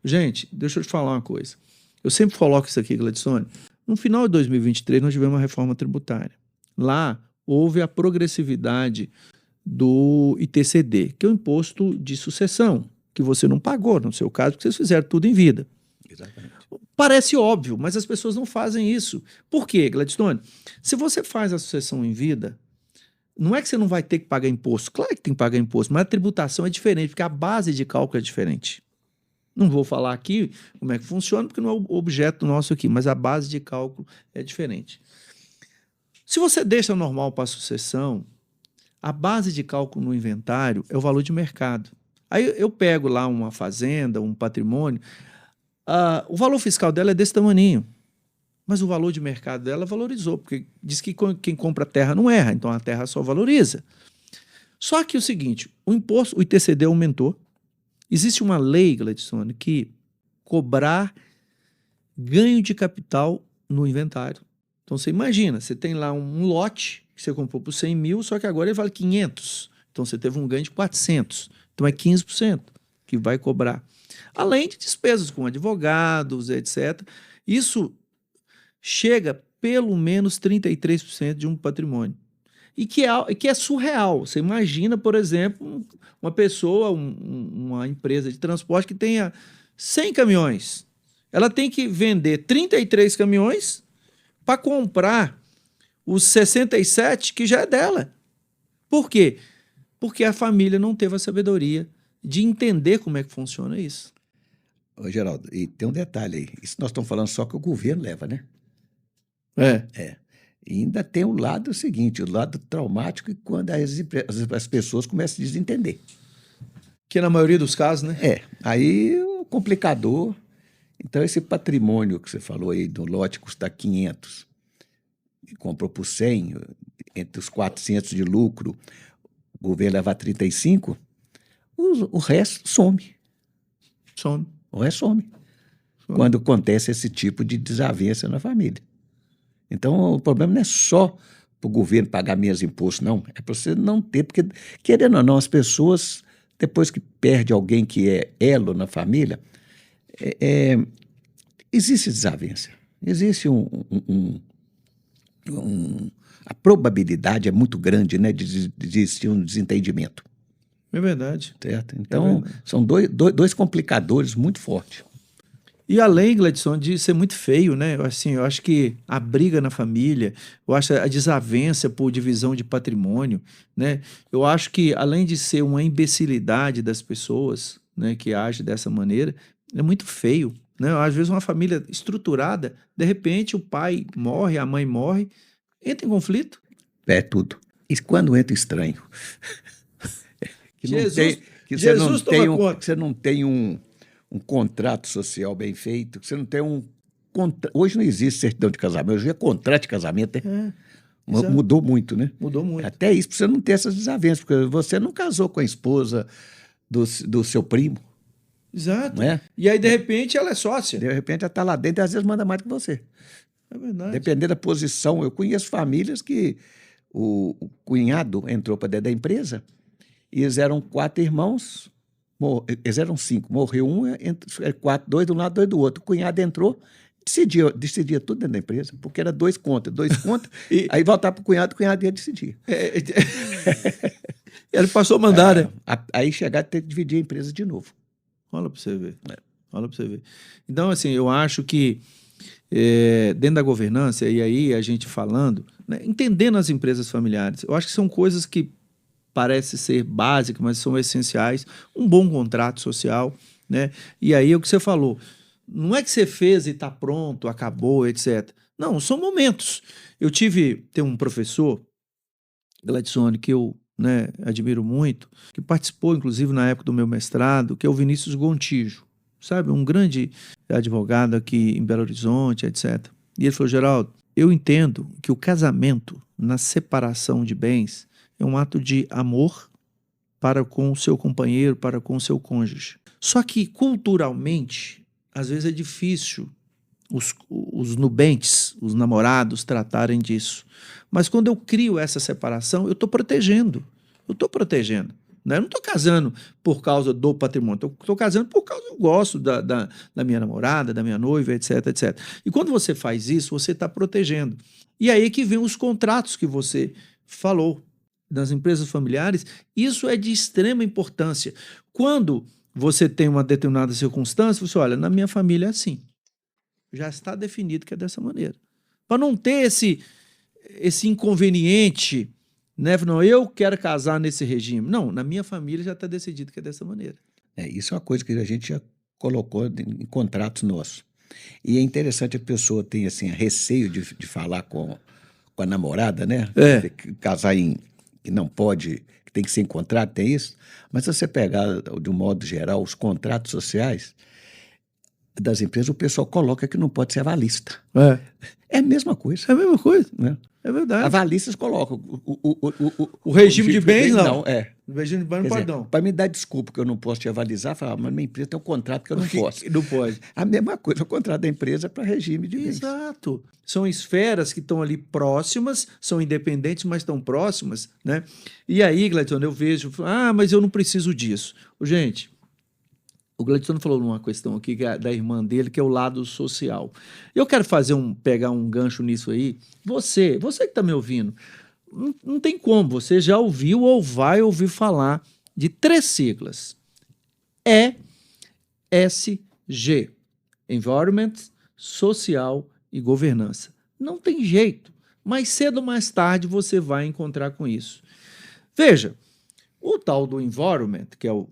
A: Gente, deixa eu te falar uma coisa. Eu sempre coloco isso aqui, Gladstone. No final de 2023, nós tivemos uma reforma tributária. Lá, houve a progressividade do ITCD, que é o imposto de sucessão, que você não pagou, no seu caso, porque vocês fizeram tudo em vida.
B: Exatamente.
A: Parece óbvio, mas as pessoas não fazem isso. Por quê, Gladstone? Se você faz a sucessão em vida, não é que você não vai ter que pagar imposto. Claro que tem que pagar imposto, mas a tributação é diferente, porque a base de cálculo é diferente. Não vou falar aqui como é que funciona, porque não é o objeto nosso aqui, mas a base de cálculo é diferente. Se você deixa normal para a sucessão, a base de cálculo no inventário é o valor de mercado. Aí eu pego lá uma fazenda, um patrimônio, o valor fiscal dela é desse tamaninho, mas o valor de mercado dela valorizou, porque diz que quem compra terra não erra, então a terra só valoriza. Só que o seguinte, o imposto, o ITCD aumentou, existe uma lei, Gladstone, que cobrar ganho de capital no inventário. Então você imagina, você tem lá um lote que você comprou por 100 mil, só que agora ele vale 500. Então você teve um ganho de 400. Então é 15% que vai cobrar. Além de despesas com advogados, etc. Isso chega pelo menos 33% de um patrimônio. E que é surreal. Você imagina, por exemplo, uma pessoa, uma empresa de transporte que tenha 100 caminhões. Ela tem que vender 33 caminhões para comprar os 67 que já é dela. Por quê? Porque a família não teve a sabedoria de entender como é que funciona isso.
B: Ô, Geraldo, e tem um detalhe aí. Isso nós estamos falando só que o governo leva, né?
A: É.
B: E ainda tem o lado seguinte, o lado traumático, quando as pessoas começam a desentender.
A: Que na maioria dos casos, né?
B: Aí o complicador. Então, esse patrimônio que você falou aí do lote custar 500 e comprou por 100, entre os 400 de lucro, o governo levar 35, o resto some.
A: Some.
B: O resto some. Quando acontece esse tipo de desavença na família. Então, o problema não é só para o governo pagar menos impostos, não. É para você não ter, porque, querendo ou não, as pessoas, depois que perde alguém que é elo na família, existe desavença. Existe a probabilidade é muito grande, né, de existir um desentendimento.
A: É verdade.
B: Certo? Então, são dois complicadores muito fortes.
A: E além, Gladstone, de ser muito feio, né? Assim, eu acho que a briga na família, eu acho a desavença por divisão de patrimônio, né? Eu acho que, além de ser uma imbecilidade das pessoas, né, que agem dessa maneira, é muito feio, né? Às vezes uma família estruturada, de repente o pai morre, a mãe morre, entra em conflito.
B: É tudo. E quando entra estranho?
A: Jesus toma conta.
B: Que você não tem um contrato social bem feito, que você não tem Hoje não existe certidão de casamento, hoje é contrato de casamento, né? Mudou muito, né?
A: Mudou muito.
B: Até isso, para você não ter essas desavenças, porque você não casou com a esposa do seu primo.
A: Exato.
B: Não é?
A: E aí, de repente, ela é sócia.
B: De repente, ela está lá dentro e às vezes manda mais que você.
A: É verdade.
B: Dependendo da posição. Eu conheço famílias que o cunhado entrou para dentro da empresa e eles eram 4 irmãos, eles eram 5, morreu um, 4, 2 de um lado, 2 do outro. O cunhado entrou, decidia tudo dentro da empresa, porque era 2 contas, e aí voltava para o cunhado ia decidir.
A: Ele passou a mandar, né?
B: Aí chegar a ter que dividir a empresa de novo.
A: Olha para você ver. Olha para você ver. Então, assim, eu acho que dentro da governança, e aí a gente falando, né, entendendo as empresas familiares, eu acho que são coisas que parecem ser básicas, mas são essenciais. Um bom contrato social, né? E aí é o que você falou. Não é que você fez e está pronto, acabou, etc. Não, são momentos. Tem um professor, Gladstone, que eu admiro muito, que participou, inclusive, na época do meu mestrado, que é o Vinícius Gontijo, sabe? Um grande advogado aqui em Belo Horizonte, etc. E ele falou, Geraldo, eu entendo que o casamento, na separação de bens, é um ato de amor para com o seu companheiro, para com o seu cônjuge. Só que, culturalmente, às vezes é difícil os nubentes, os namorados, tratarem disso. Mas quando eu crio essa separação, eu estou protegendo. né? Eu não estou casando por causa do patrimônio, estou casando por causa que eu gosto da minha namorada, da minha noiva, etc, etc. E quando você faz isso, você está protegendo. E aí que vem os contratos que você falou das empresas familiares. Isso é de extrema importância. Quando você tem uma determinada circunstância, você olha, na minha família é assim. Já está definido que é dessa maneira. Para não ter esse inconveniente, né? Não, eu quero casar nesse regime. Não, na minha família já está decidido que é dessa maneira.
B: Isso é uma coisa que a gente já colocou em contratos nossos. E é interessante a pessoa ter assim, receio de falar com a namorada, né? Casar que não pode, que tem que ser em contrato, tem isso. Mas se você pegar, de um modo geral, os contratos sociais das empresas, o pessoal coloca que não pode ser avalista. É a mesma coisa.
A: É a mesma coisa,
B: né?
A: É verdade.
B: Avalistas colocam.
A: O regime de bens, não.
B: O
A: regime de bens não pode, não.
B: Para me dar desculpa que eu não posso te avalizar, falar, mas minha empresa tem um contrato que eu não posso.
A: Não pode.
B: A mesma coisa, o contrato da empresa para regime de bens.
A: Exato. São esferas que estão ali próximas, são independentes, mas estão próximas, né? E aí, Gladstone, eu vejo, mas eu não preciso disso. Gente, o Gladstone falou numa questão aqui da irmã dele, que é o lado social. Eu quero pegar um gancho nisso aí. Você que está me ouvindo, não tem como, você já ouviu ou vai ouvir falar de 3 siglas. ESG, Environment, Social e Governança. Não tem jeito. Mais cedo ou mais tarde você vai encontrar com isso. Veja, o tal do environment, que é o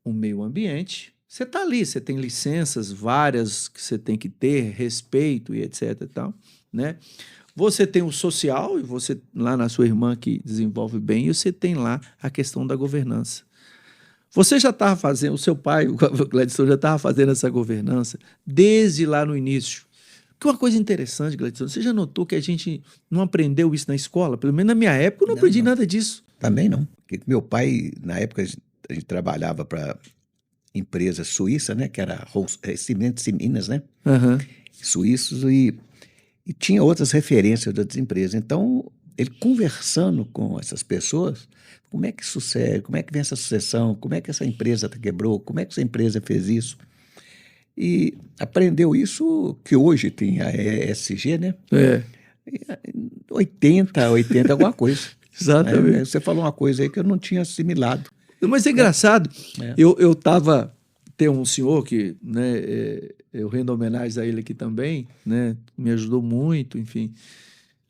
A: meio ambiente, você está ali, você tem licenças várias que você tem que ter, respeito e etc e tal, né? Você tem o social, e você, lá na sua irmã que desenvolve bem, e você tem lá a questão da governança. Você já estava fazendo, o seu pai, o Gladstone, já estava fazendo essa governança desde lá no início. Que uma coisa interessante, Gladstone, você já notou que a gente não aprendeu isso na escola? Pelo menos na minha época eu não aprendi nada disso.
B: Também não. Porque meu pai, na época, a gente trabalhava para empresa suíça, né? Que era Cimentos e Minas, né? Suíços, e tinha outras referências das empresas. Então, ele conversando com essas pessoas, como é que sucede, como é que vem essa sucessão, como é que essa empresa quebrou, como é que essa empresa fez isso. E aprendeu isso que hoje tem a ESG, né? 80 alguma coisa.
A: Exatamente.
B: Você falou uma coisa aí que eu não tinha assimilado.
A: Mas é engraçado. Tem um senhor que, né, eu rendo homenagem a ele aqui também, né, me ajudou muito, enfim,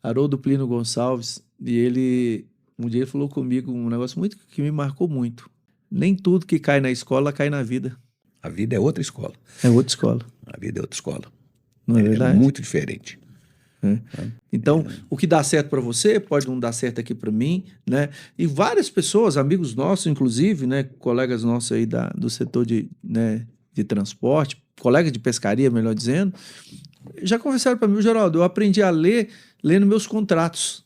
A: Haroldo Plínio Gonçalves, e ele, um dia ele falou comigo um negócio muito que me marcou muito. Nem tudo que cai na escola cai na vida.
B: A vida é outra escola.
A: É outra escola.
B: A vida é outra escola.
A: Não é verdade?
B: É muito diferente.
A: Então, o que dá certo para você pode não dar certo aqui para mim, né? E várias pessoas, amigos nossos, inclusive, né, colegas nossos aí do setor de transporte, colegas de pescaria, melhor dizendo, já conversaram para mim, Geraldo, eu aprendi a ler lendo meus contratos.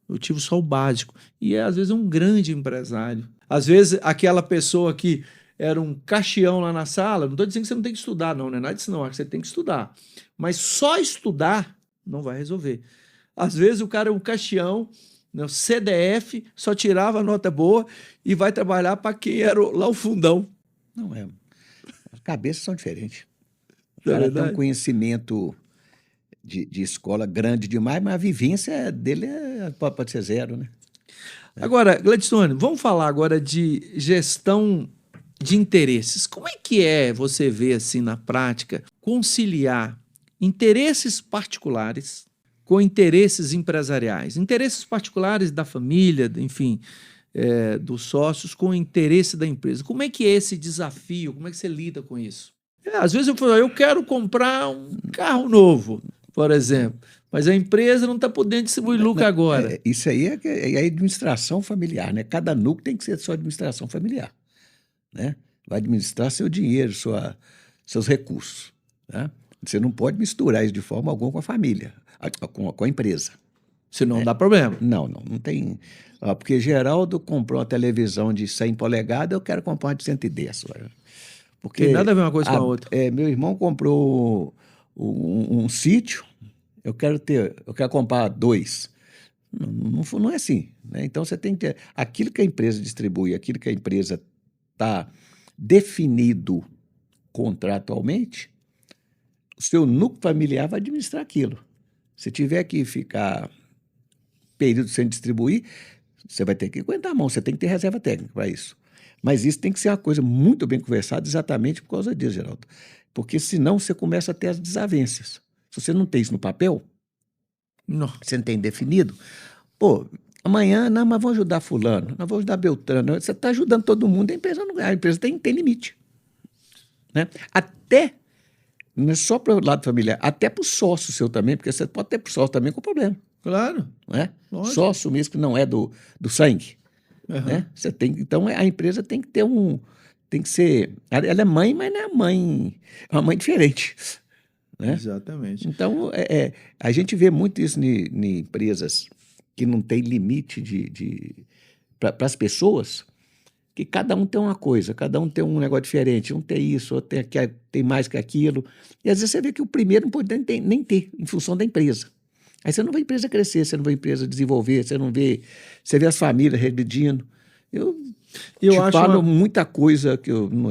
A: Eu tive só o básico. E às vezes é um grande empresário. Às vezes aquela pessoa que era um caxião lá na sala, não estou dizendo que você não tem que estudar, não é nada disso não, é que você tem que estudar. Mas só estudar não vai resolver. Às vezes o cara é um caxião, né, CDF, só tirava nota boa e vai trabalhar para quem era lá o fundão.
B: Não é. As cabeças são diferentes. O cara tem um conhecimento de escola grande demais, mas a vivência dele pode ser zero, né?
A: Agora, Gladstone, vamos falar agora de gestão de interesses. Como é você vê assim na prática conciliar interesses particulares com interesses empresariais, interesses particulares da família, enfim, dos sócios, com o interesse da empresa? Como é que é esse desafio? Como é que você lida com isso? Às vezes eu falo, eu quero comprar um carro novo, por exemplo, mas a empresa não está podendo distribuir lucro agora.
B: Isso aí é a administração familiar, né? Cada núcleo tem que ser sua administração familiar, né? Vai administrar seu dinheiro, seus recursos, né? Você não pode misturar isso de forma alguma com a família, com a empresa.
A: Senão dá problema.
B: Não tem. Porque Geraldo comprou uma televisão de 100 polegadas, eu quero comprar uma de 110. Porque
A: tem nada a ver uma coisa com a outra.
B: Meu irmão comprou um sítio, eu quero comprar 2. Não é assim, né? Então, você tem que ter aquilo que a empresa distribui, aquilo que a empresa está definido contratualmente, o seu núcleo familiar vai administrar aquilo. Se tiver que ficar período sem distribuir, você vai ter que aguentar a mão, você tem que ter reserva técnica para isso. Mas isso tem que ser uma coisa muito bem conversada exatamente por causa disso, Geraldo. Porque senão você começa a ter as desavenças. Se você não tem isso no papel,
A: Não.
B: você não tem definido, pô, amanhã, não, mas vamos ajudar fulano, nós vamos ajudar Beltrano. Você está ajudando todo mundo, a empresa tem limite. Né? Até, não é só para o lado familiar, até para o sócio seu também, porque você pode ter para o sócio também com problema.
A: Claro.
B: Não é?
A: Lógico.
B: Sócio mesmo que não é do sangue.
A: Uhum.
B: Né? Você tem, então a empresa tem que ter tem que ser, ela é mãe, mas não é mãe, é uma mãe diferente. Né?
A: Exatamente.
B: Então, a gente vê muito isso em empresas que não tem limite para as pessoas, que cada um tem uma coisa, cada um tem um negócio diferente, um tem isso, outro tem mais que aquilo. E às vezes você vê que o primeiro não pode nem ter, em função da empresa. Aí você não vê a empresa crescer, você não vê a empresa desenvolver, você vê as famílias regredindo. Eu falo muita coisa,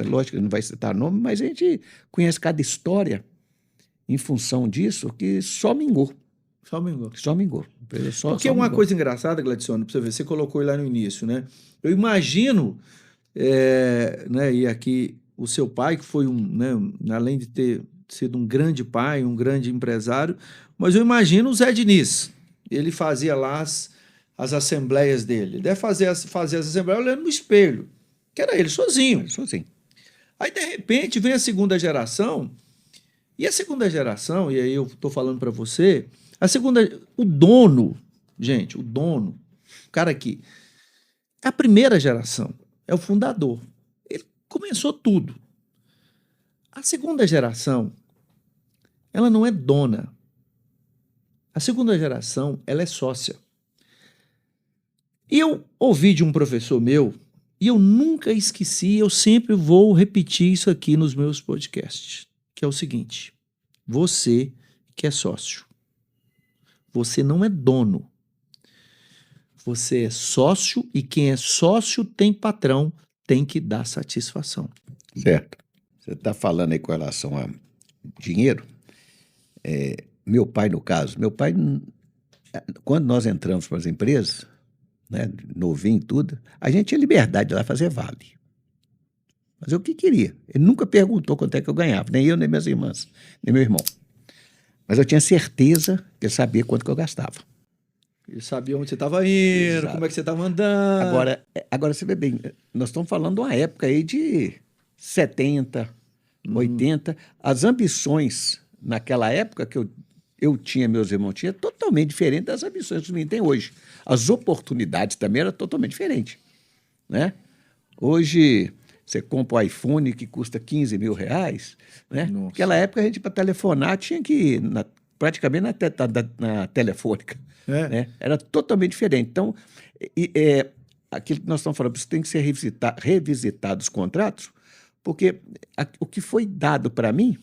B: lógico que não vai citar nome, mas a gente conhece cada história em função disso que só mingou.
A: Só mingou.
B: Só mingou.
A: Porque uma coisa engraçada, Gladson, para você ver, você colocou lá no início, né? Eu imagino, né, e aqui o seu pai, que foi né, além de ter sido um grande pai, um grande empresário, mas eu imagino o Zé Diniz. Ele fazia lá as assembleias dele. Ele deve fazer as assembleias olhando no espelho, que era ele sozinho.
B: Sozinho.
A: Aí, de repente, vem a segunda geração, e a segunda geração, e aí eu estou falando para você, o dono, gente, o cara aqui, é a primeira geração, é o fundador. Ele começou tudo. A segunda geração, ela não é dona. A segunda geração, ela é sócia. E eu ouvi de um professor meu, e eu nunca esqueci, eu sempre vou repetir isso aqui nos meus podcasts, que é o seguinte: você que é sócio, você não é dono. Você é sócio e quem é sócio tem patrão, tem que dar satisfação.
B: Certo. Você está falando aí com relação a dinheiro. Meu pai, no caso, quando nós entramos para as empresas, né, novinho e tudo, a gente tinha liberdade de ir lá fazer vale. Fazer o que queria. Ele nunca perguntou quanto é que eu ganhava, nem eu, nem minhas irmãs, nem meu irmão. Mas eu tinha certeza que ele sabia quanto que eu gastava.
A: Ele sabia onde você estava indo,
B: Exato.
A: como é que você estava andando.
B: Agora você vê bem, nós estamos falando de uma época aí de 70, 80. As ambições naquela época que eu tinha, meus irmãos tinham, totalmente diferente das ambições que os meninos têm hoje. As oportunidades também eram totalmente diferentes. Né? Hoje, você compra um iPhone que custa R$15 mil. Né? Naquela época, a gente, para telefonar, tinha que ir praticamente na telefônica. Né? Era totalmente diferente. Então, aquilo que nós estamos falando, você tem que ser revisitado os contratos, porque o que foi dado para mim,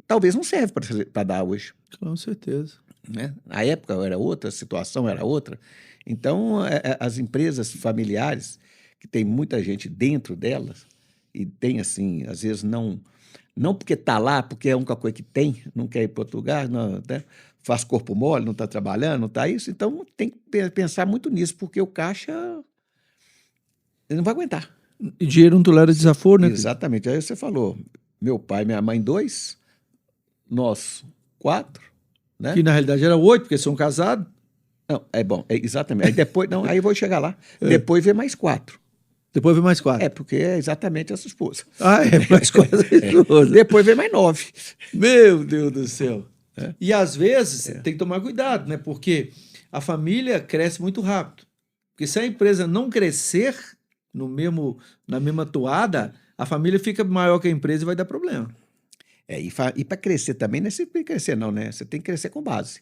B: talvez não serve para dar hoje.
A: Com certeza.
B: Né? Na época era outra, a situação era outra. Então, as empresas familiares, que tem muita gente dentro delas, e tem assim, às vezes não porque está lá, porque é a única coisa que tem, não quer ir para outro lugar, não, né? Faz corpo mole, não está trabalhando, não está isso. Então, tem que pensar muito nisso, porque o caixa ele não vai aguentar.
A: E dinheiro não tolera desaforo, né?
B: Exatamente. Aí você falou, meu pai, minha mãe, 2, nós 4, né?
A: Que na realidade era 8, porque são casados.
B: Não, bom, exatamente. Aí depois, não, aí eu vou chegar lá. Depois vem mais 4.
A: Depois vem mais 4.
B: Porque é exatamente essa esposa.
A: Mais 4 esposas.
B: Depois vem mais 9.
A: Meu Deus do céu. E às vezes tem que tomar cuidado, né? Porque a família cresce muito rápido. Porque se a empresa não crescer na mesma toada, a família fica maior que a empresa e vai dar problema.
B: E para crescer também, não é sempre crescer, não, né? Você tem que crescer com base.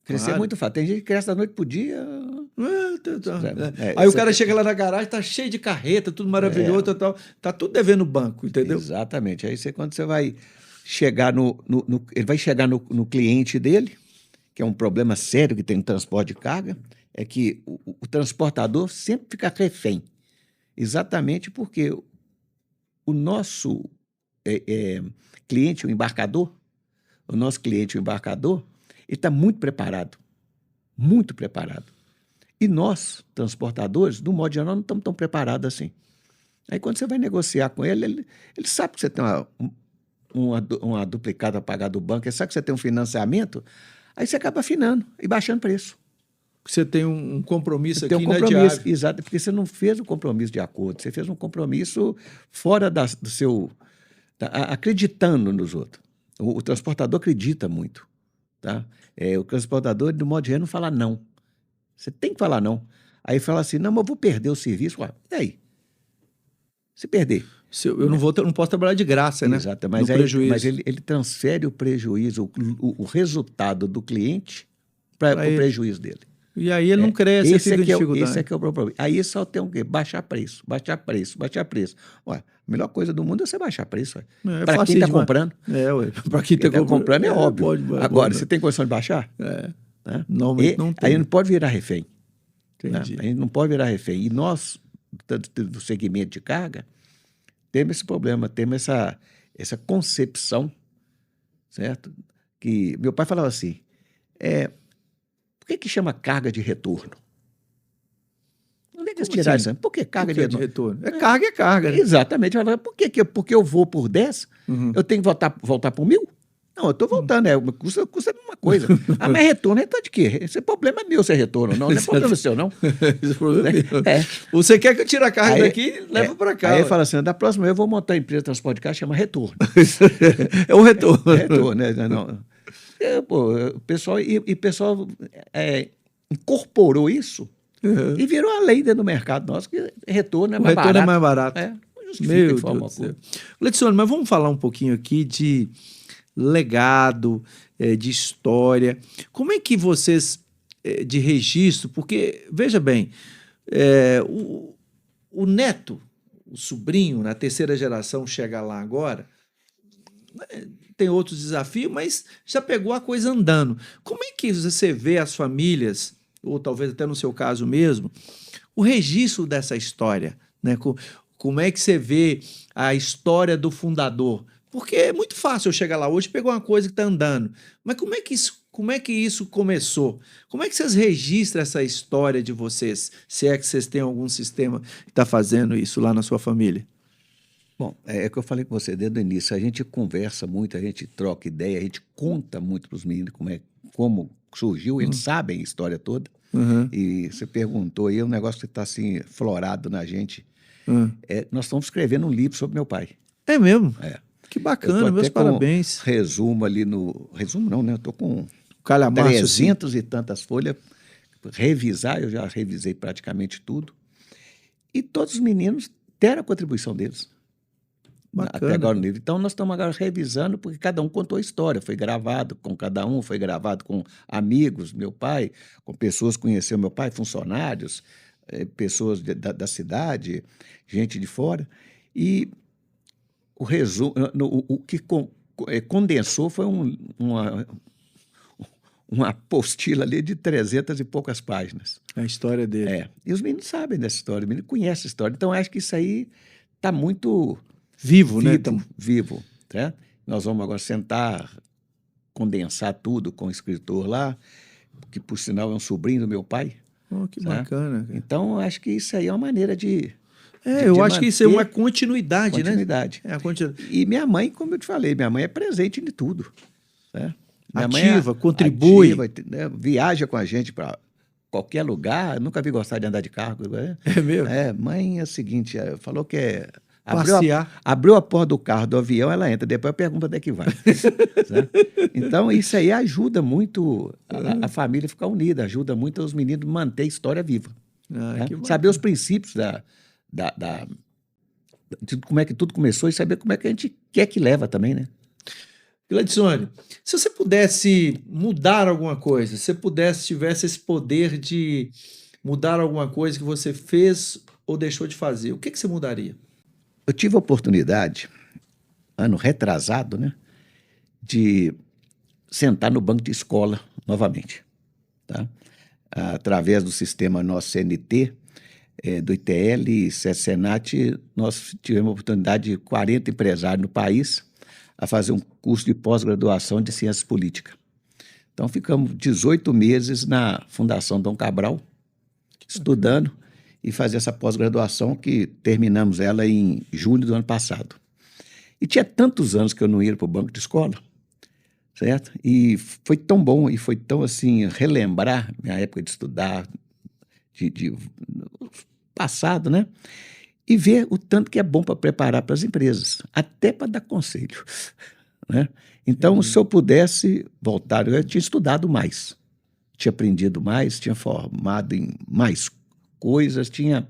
B: Crescer
A: Claro.
B: é muito fácil. Tem gente que cresce da noite pro dia.
A: Aí o cara chega lá na garagem, tá cheio de carreta, tudo maravilhoso, tá tudo devendo banco, entendeu?
B: Exatamente. Aí quando você vai chegar ele vai chegar no cliente dele, que é um problema sério que tem no transporte de carga, é que o transportador sempre fica refém. Exatamente porque o nosso cliente, o nosso cliente, o embarcador, ele está muito preparado. Muito preparado. E nós, transportadores, do modo geral, não estamos tão preparados assim. Aí, quando você vai negociar com ele sabe que você tem uma duplicata a pagar do banco, ele sabe que você tem um financiamento, aí você acaba afinando e baixando preço.
A: Você tem um compromisso
B: Você
A: aqui
B: tem um compromisso,
A: inadiável.
B: exato, porque você não fez o compromisso de acordo, você fez um compromisso fora do seu... acreditando nos outros. O transportador acredita muito. Tá? O transportador, do modo geral, não fala não. Você tem que falar não. Aí fala assim, não, mas eu vou perder o serviço. Ué, e aí? Se perder.
A: Eu não posso trabalhar de graça, né?
B: Exato,
A: mas
B: ele transfere o prejuízo, o resultado do cliente para o prejuízo dele.
A: E aí ele não cresce,
B: esse
A: fica
B: é
A: dificuldade.
B: Esse é que é o problema. Aí só tem o quê? Baixar preço, baixar preço, baixar preço. Ué, a melhor coisa do mundo é você baixar preço. Para quem está comprando.
A: Para quem está
B: comprando é óbvio. Agora, você tem condição de baixar?
A: Né?
B: Não tem. Aí não pode virar refém.
A: Entendi.
B: Né? Aí não pode virar refém. E nós, do segmento de carga, temos esse problema, temos essa concepção, certo? Que meu pai falava assim, por que chama carga de retorno? Onde é que eles tiraram isso? Por que carga de retorno?
A: Carga é carga. Né?
B: Exatamente. Porque eu vou por 10, eu tenho que voltar por 1.000? Não, eu estou voltando, custa a mesma coisa. Mas retorno de quê? Esse é problema meu se é retorno, não é problema seu, não.
A: Esse problema é meu. Você quer que eu tire a carga daqui e leve para cá.
B: Aí ele fala assim, da próxima eu vou montar a empresa de transporte de carga, chama retorno.
A: É um retorno.
B: Retorno, né? Não. O pessoal incorporou isso e virou a lei dentro do mercado nosso, que retorno é mais barato.
A: O retorno é mais barato.
B: Não justifica de forma alguma.
A: Ledson, mas vamos falar um pouquinho aqui de legado, de história. Como é que vocês, de registro, porque, veja bem, o neto, o sobrinho, na terceira geração, chega lá agora, tem outros desafios, mas já pegou a coisa andando. Como é que você vê as famílias, ou talvez até no seu caso mesmo, o registro dessa história? Né? Como é que você vê a história do fundador? Porque é muito fácil eu chegar lá hoje e pegar uma coisa que está andando. Mas como é que isso começou? Como é que vocês registram essa história de vocês? Se é que vocês têm algum sistema que está fazendo isso lá na sua família?
B: Bom, é o que eu falei com você desde o início. A gente conversa muito, a gente troca ideia, a gente conta muito para os meninos como surgiu. Eles sabem a história toda. E você perguntou aí, um negócio que está assim, florado na gente. Nós estamos escrevendo um livro sobre meu pai.
A: É mesmo? Que bacana, meus parabéns.
B: Resumo ali no... Resumo não, né? Eu estou com
A: calhamaço,
B: 300
A: assim.
B: E tantas folhas. Revisar, eu já revisei praticamente tudo. E todos os meninos deram a contribuição deles.
A: Bacana.
B: Até agora no livro. Então, nós estamos agora revisando, porque cada um contou a história. Foi gravado com cada um, foi gravado com amigos, meu pai, com pessoas que conheceram meu pai, funcionários, pessoas da cidade, gente de fora. E o resumo, o que condensou foi uma apostila ali de 300 e poucas páginas.
A: A história dele.
B: E os meninos sabem dessa história, os meninos conhecem a história. Então, eu acho que isso aí está muito...
A: Vivo, né?
B: Vivo. Tá? Nós vamos agora sentar, condensar tudo com o escritor lá, que, por sinal, é um sobrinho do meu pai.
A: Que bacana. Cara.
B: Então, acho que isso aí é uma maneira de
A: eu acho que isso é uma continuidade, né?
B: E minha mãe, como eu te falei, minha mãe é presente em tudo. Né? Minha
A: ativa,
B: mãe
A: contribui.
B: Né? Viaja com a gente para qualquer lugar. Eu nunca vi gostar de andar de carro.
A: É mesmo?
B: Mãe é o seguinte, falou que
A: passear.
B: Abriu a porta do carro, do avião, ela entra. Depois eu pergunto onde é que vai. Então, isso aí ajuda muito a família a ficar unida, ajuda muito os meninos a manter a história viva. Né? Saber os princípios de como é que tudo começou e saber como é que a gente quer que leva também, né?
A: Gladson, se você pudesse mudar alguma coisa, se você tivesse esse poder de mudar alguma coisa que você fez ou deixou de fazer, o que você mudaria?
B: Eu tive a oportunidade, ano retrasado, né, de sentar no banco de escola novamente. Tá? Através do sistema nosso CNT, do ITL e Senat, nós tivemos a oportunidade de 40 empresários no país a fazer um curso de pós-graduação de Ciências Políticas. Então, ficamos 18 meses na Fundação Dom Cabral, estudando e fazer essa pós-graduação, que terminamos ela em julho do ano passado. E tinha tantos anos que eu não ia para o banco de escola, certo? E foi tão bom e foi tão, assim, relembrar minha época de estudar, de passado, né? E ver o tanto que é bom para preparar para as empresas, até para dar conselho, né? Então, se eu pudesse voltar, eu tinha estudado mais, tinha aprendido mais, tinha formado em mais coisas, tinha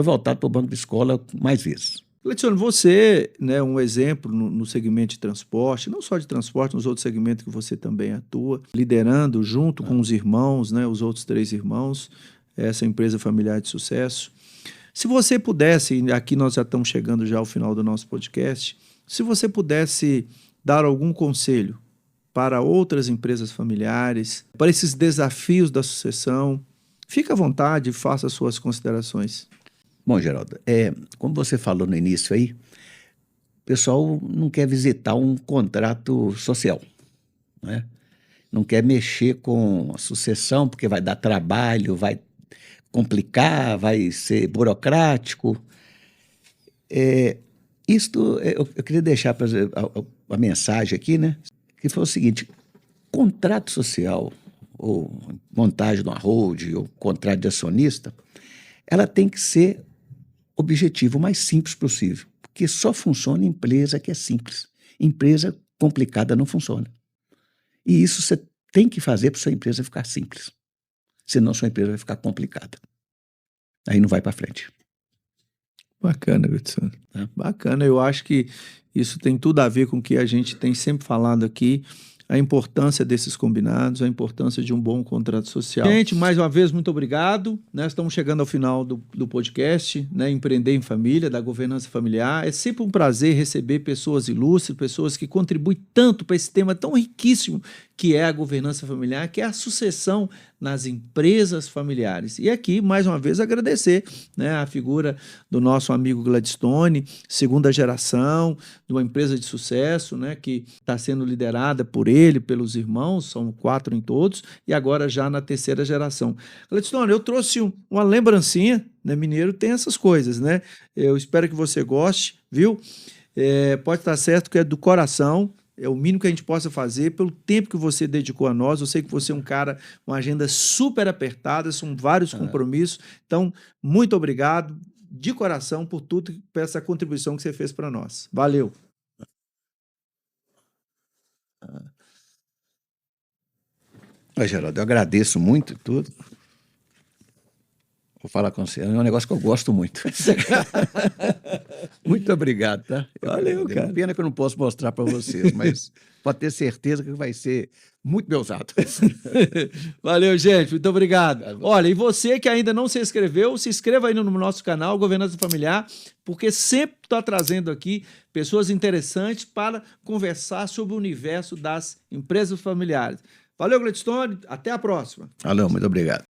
B: voltado para o banco de escola mais vezes.
A: Cleidson, você, né, um exemplo no segmento de transporte, não só de transporte, nos outros segmentos que você também atua, liderando junto com os irmãos, né, os outros 3 irmãos, essa empresa familiar de sucesso. Se você pudesse, aqui nós já estamos chegando já ao final do nosso podcast, se você pudesse dar algum conselho para outras empresas familiares, para esses desafios da sucessão, fique à vontade e faça as suas considerações.
B: Bom, Geraldo, como você falou no início aí, o pessoal não quer visitar um contrato social, né? Não quer mexer com a sucessão porque vai dar trabalho, vai complicar, vai ser burocrático. Eu queria deixar a mensagem aqui, né? Que foi o seguinte: contrato social, ou montagem de uma holding, ou contrato de acionista, ela tem que ser objetivo o mais simples possível, porque só funciona em empresa que é simples. Empresa complicada não funciona. E isso você tem que fazer para sua empresa ficar simples. Senão sua empresa vai ficar complicada. Aí não vai para frente.
A: Bacana, Cleidson. Bacana. Eu acho que isso tem tudo a ver com o que a gente tem sempre falado aqui, a importância desses combinados, a importância de um bom contrato social. Gente, mais uma vez, muito obrigado. Né? Estamos chegando ao final do podcast, né? Empreender em Família, da governança familiar. É sempre um prazer receber pessoas ilustres, pessoas que contribuem tanto para esse tema tão riquíssimo que é a governança familiar, que é a sucessão nas empresas familiares. E aqui, mais uma vez, agradecer, né, a figura do nosso amigo Gladstone, segunda geração, de uma empresa de sucesso, né, que está sendo liderada por ele, pelos irmãos, são 4 em todos, e agora já na terceira geração. Gladstone, eu trouxe uma lembrancinha, né, mineiro tem essas coisas, né? Eu espero que você goste, viu? Pode estar certo que é do coração. É o mínimo que a gente possa fazer pelo tempo que você dedicou a nós. Eu sei que você é um cara, uma agenda super apertada, são vários compromissos. Então, muito obrigado de coração por tudo, por essa contribuição que você fez para nós. Valeu.
B: Geraldo, eu agradeço muito e tudo. Vou falar com você, é um negócio que eu gosto muito. Muito obrigado, tá?
A: Valeu, cara.
B: Pena que eu não posso mostrar para vocês, mas pode ter certeza que vai ser muito bem usado.
A: Valeu, gente. Muito obrigado. Olha, e você que ainda não se inscreveu, se inscreva aí no nosso canal, Governança Familiar, porque sempre está trazendo aqui pessoas interessantes para conversar sobre o universo das empresas familiares. Valeu, Gladstone. Até a próxima.
B: Valeu, muito obrigado.